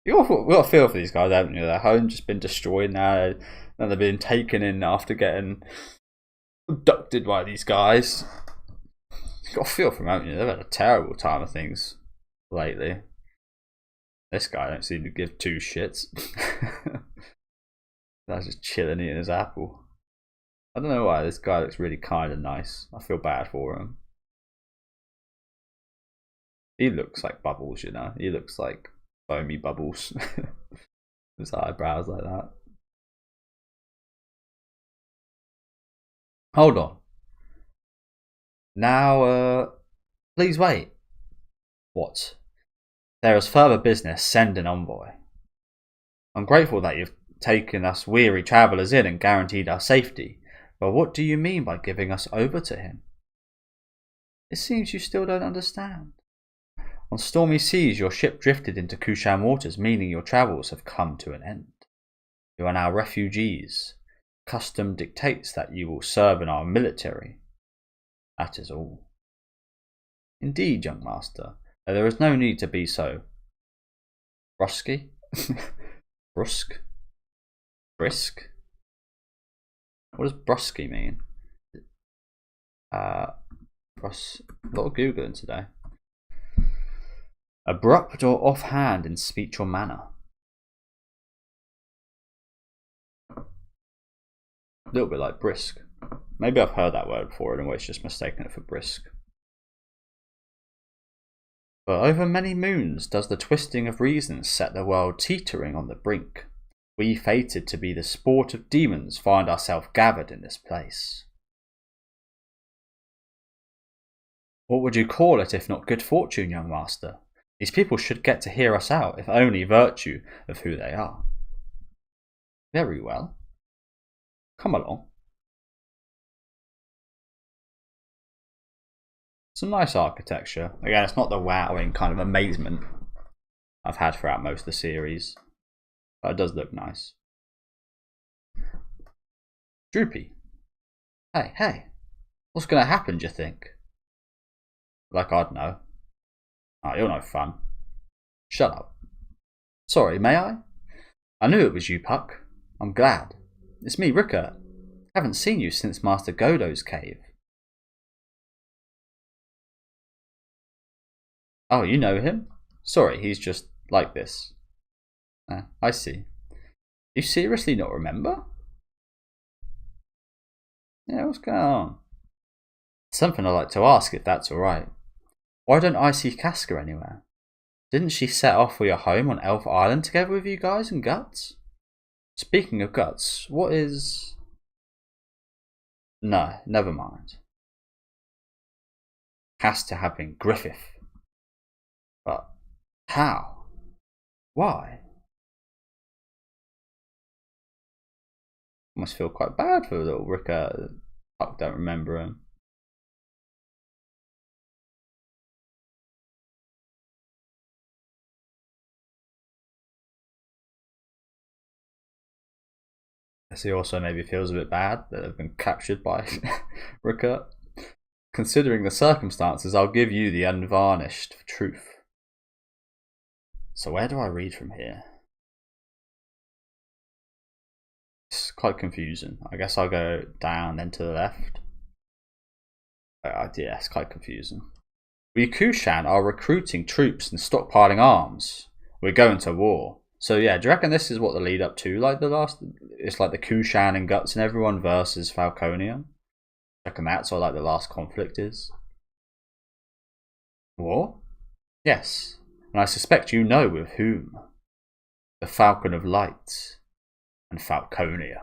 You got a feel for these guys, haven't you? Their home's just been destroyed now, and they've been taken in after getting abducted by these guys. You got a feel for them, haven't you? They've had a terrible time of things lately. This guy don't seem to give two shits. That's just chilling eating his apple. I don't know why this guy looks really kind and nice. I feel bad for him. He looks like Bubbles, you know. He looks like foamy Bubbles. His eyebrows like that. Hold on. Now, please wait. What? There is further business. Send an envoy. I'm grateful that you've taken us weary travellers in and guaranteed our safety. But what do you mean by giving us over to him? It seems you still don't understand. On stormy seas, your ship drifted into Kushan waters, meaning your travels have come to an end. You are now refugees. Custom dictates that you will serve in our military. That is all. Indeed, young master, there is no need to be so brusky. Brusque? Brisk? What does brusky mean? A lot of Googling today. Abrupt or offhand in speech or manner. A little bit like brisk. Maybe I've heard that word before and always just mistaken it for brisk. For over many moons does the twisting of reason set the world teetering on the brink. We, fated to be the sport of demons, find ourselves gathered in this place. What would you call it if not good fortune, young master? These people should get to hear us out, if only virtue of who they are. Very well. Come along. Some nice architecture. Again, it's not the wowing kind of amazement I've had throughout most of the series. But it does look nice. Droopy. Hey. What's going to happen, do you think? Like I'd know. Oh, you're no fun. Shut up. Sorry, may I? I knew it was you, Puck. I'm glad. It's me, Rickert. Haven't seen you since Master Godo's cave. Oh, you know him? Sorry, he's just like this. I see. You seriously not remember? Yeah, what's going on? Something I'd like to ask, if that's alright. Why don't I see Casca anywhere? Didn't she set off for your home on Elf Island together with you guys and Guts? Speaking of Guts, what is... No, never mind. Has to have been Griffith. But how? Why? Must feel quite bad for little Rickert. Fuck, don't remember him. He also maybe feels a bit bad that they've been captured by Rickert. Considering the circumstances, I'll give you the unvarnished truth. So where do I read from here? It's quite confusing. I guess I'll go down then to the left. Yeah, it's quite confusing. We Kushan are recruiting troops and stockpiling arms. We're going to war. So yeah, do you reckon this is what the lead up to? Like the last, it's like the Kushan and Guts and everyone versus Falconia. I reckon that's what like the last conflict is. War? Yes, and I suspect you know with whom. The Falcon of Light and Falconia.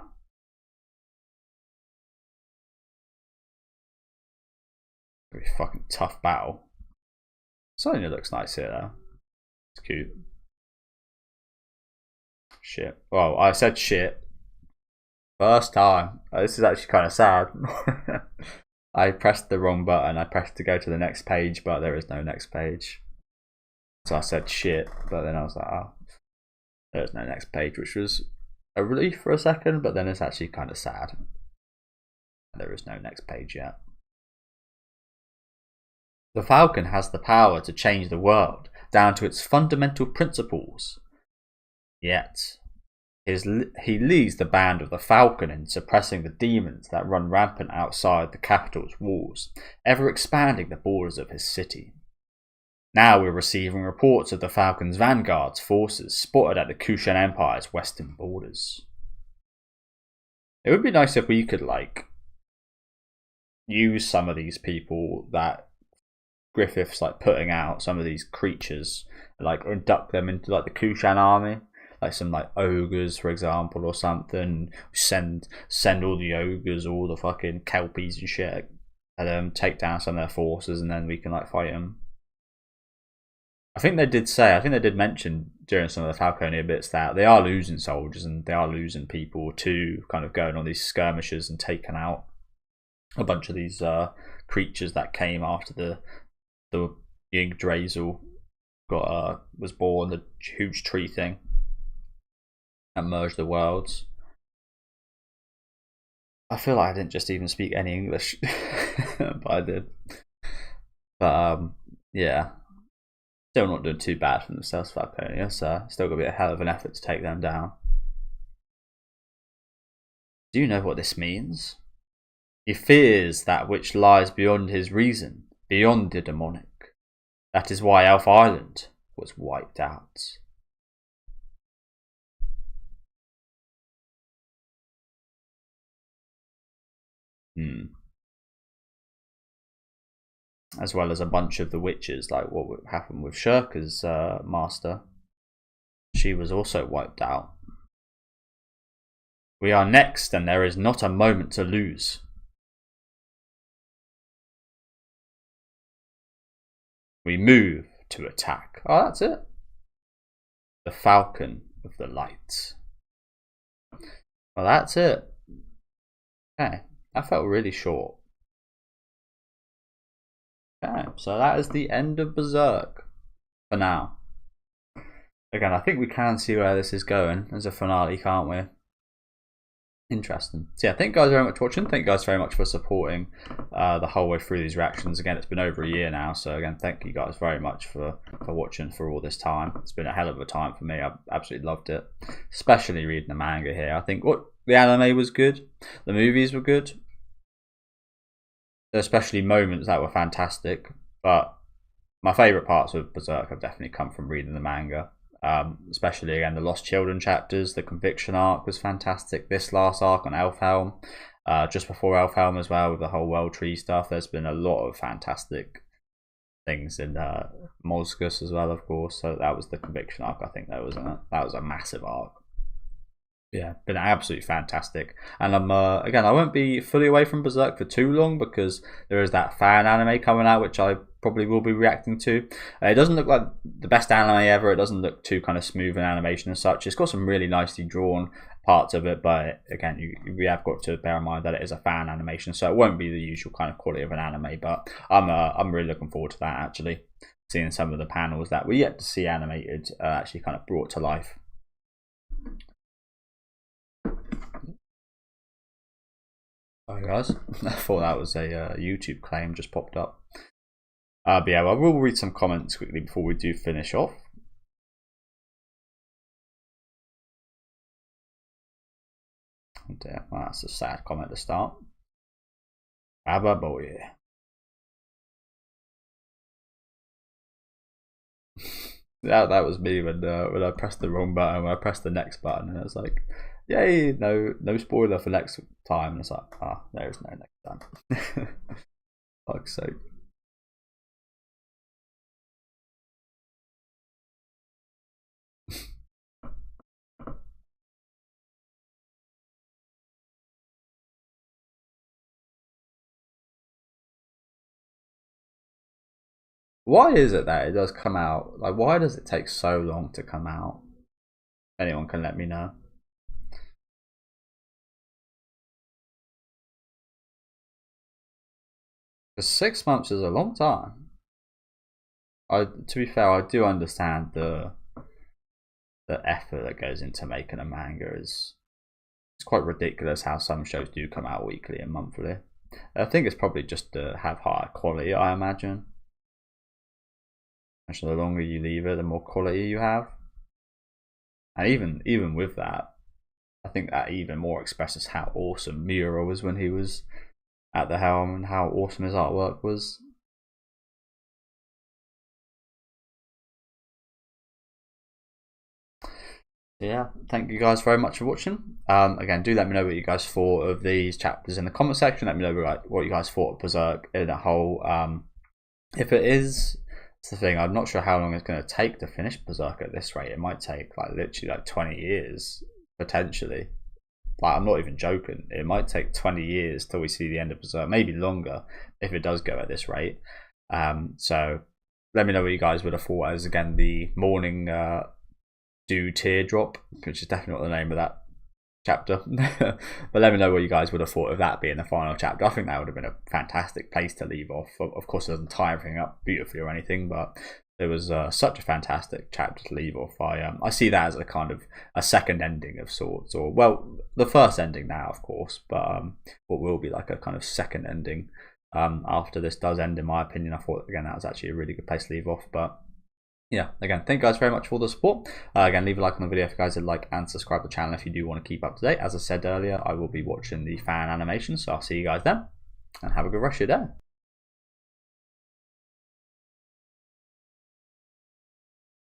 Very fucking tough battle. Sonya looks nice here though. It's cute. Shit. Well, I said shit. First time. This is actually kind of sad. I pressed the wrong button. I pressed to go to the next page, but there is no next page. So I said shit, but then I was like, oh, there's no next page, which was a relief for a second, but then it's actually kind of sad. There is no next page yet. The Falcon has the power to change the world down to its fundamental principles. Yet, he leads the band of the Falcon in suppressing the demons that run rampant outside the capital's walls, ever expanding the borders of his city. Now we're receiving reports of the Falcon's vanguard's forces spotted at the Kushan Empire's western borders. It would be nice if we could, like, use some of these people that Griffith's, like, putting out, some of these creatures, like, induct them into, like, the Kushan army. Like some, like, ogres, for example, or something. Send all the ogres, all the fucking kelpies and shit, and take down some of their forces, and then we can, like, fight them. I think they did mention during some of the Falconia bits that they are losing soldiers and they are losing people to kind of going on these skirmishes and taking out a bunch of these creatures that came after the Yggdrasil was born, the huge tree thing that merged the worlds. I feel like I didn't just even speak any English, but I did. But yeah, still not doing too bad for themselves, Falconia. So still gonna be a hell of an effort to take them down. Do you know what this means? He fears that which lies beyond his reason, beyond the demonic. That is why Elf Island was wiped out. As well as a bunch of the witches, like what would happen with Shirka's master. She was also wiped out. We are next, and there is not a moment to lose. We move to attack. Oh, that's it. The Falcon of the Light. Well, that's it. Okay, that felt really short. Okay, so that is the end of Berserk for now. Again, I think we can see where this is going as a finale, can't we? Interesting. So yeah, thank you guys very much for watching. Thank you guys very much for supporting the whole way through these reactions. Again, it's been over a year now, so again, thank you guys very much for watching for all this time. It's been a hell of a time for me. I've absolutely loved it, especially reading the manga here. I think the anime was good, the movies were good, especially moments that were fantastic. But my favourite parts of Berserk have definitely come from reading the manga. Especially again the Lost Children chapters, the Conviction arc was fantastic. This last arc on Elfhelm, just before Elfhelm as well, with the whole World Tree stuff. There's been a lot of fantastic things in Mosgus as well, of course. So that was the Conviction arc. I think that was a massive arc. Yeah, been absolutely fantastic. And again, I won't be fully away from Berserk for too long because there is that fan anime coming out, which I probably will be reacting to. It doesn't look like the best anime ever. It doesn't look too kind of smooth in animation and such. It's got some really nicely drawn parts of it, but again, we have got to bear in mind that it is a fan animation, so it won't be the usual kind of quality of an anime. But I'm really looking forward to that, actually, seeing some of the panels that we yet to see animated actually kind of brought to life. Sorry guys, I thought that was a YouTube claim just popped up. But yeah, I will read some comments quickly before we do finish off. And, well, that's a sad comment to start. Ababoye. that was me when I pressed the wrong button. When I pressed the next button, and I was like, "Yay! No spoiler for next time." And it's like, there is no next time. Fuck's sake. Why is it that it does come out? Like, why does it take so long to come out? Anyone can let me know. Because 6 months is a long time. To be fair, I do understand the effort that goes into making a manga. It's quite ridiculous how some shows do come out weekly and monthly. I think it's probably just to have higher quality, I imagine. Actually, the longer you leave it, the more quality you have. And even with that, I think that even more expresses how awesome Miura was when he was at the helm and how awesome his artwork was. Yeah, thank you guys very much for watching. Again, do let me know what you guys thought of these chapters in the comment section. Let me know what you guys thought of Berserk in a whole. If it is, it's the thing, I'm not sure how long it's going to take to finish Berserk at this rate. It might take like literally like 20 years, potentially. Like, I'm not even joking. It might take 20 years till we see the end of Berserk, maybe longer if it does go at this rate. So let me know what you guys would have thought as, again, the morning Dew Teardrop, which is definitely not the name of that chapter. But let me know what you guys would have thought of that being the final chapter. I think that would have been a fantastic place to leave off. Of course, it doesn't tie everything up beautifully or anything, but it was such a fantastic chapter to leave off. I see that as a kind of a second ending of sorts, or, well, the first ending now, of course, but what will be like a kind of second ending after this does end, in my opinion. I thought, again, that was actually a really good place to leave off. But yeah, again, thank you guys very much for the support. Again, leave a like on the video if you guys would like, and subscribe to the channel if you do want to keep up to date. As I said earlier, I will be watching the fan animation, so I'll see you guys then, and have a good rest of your day.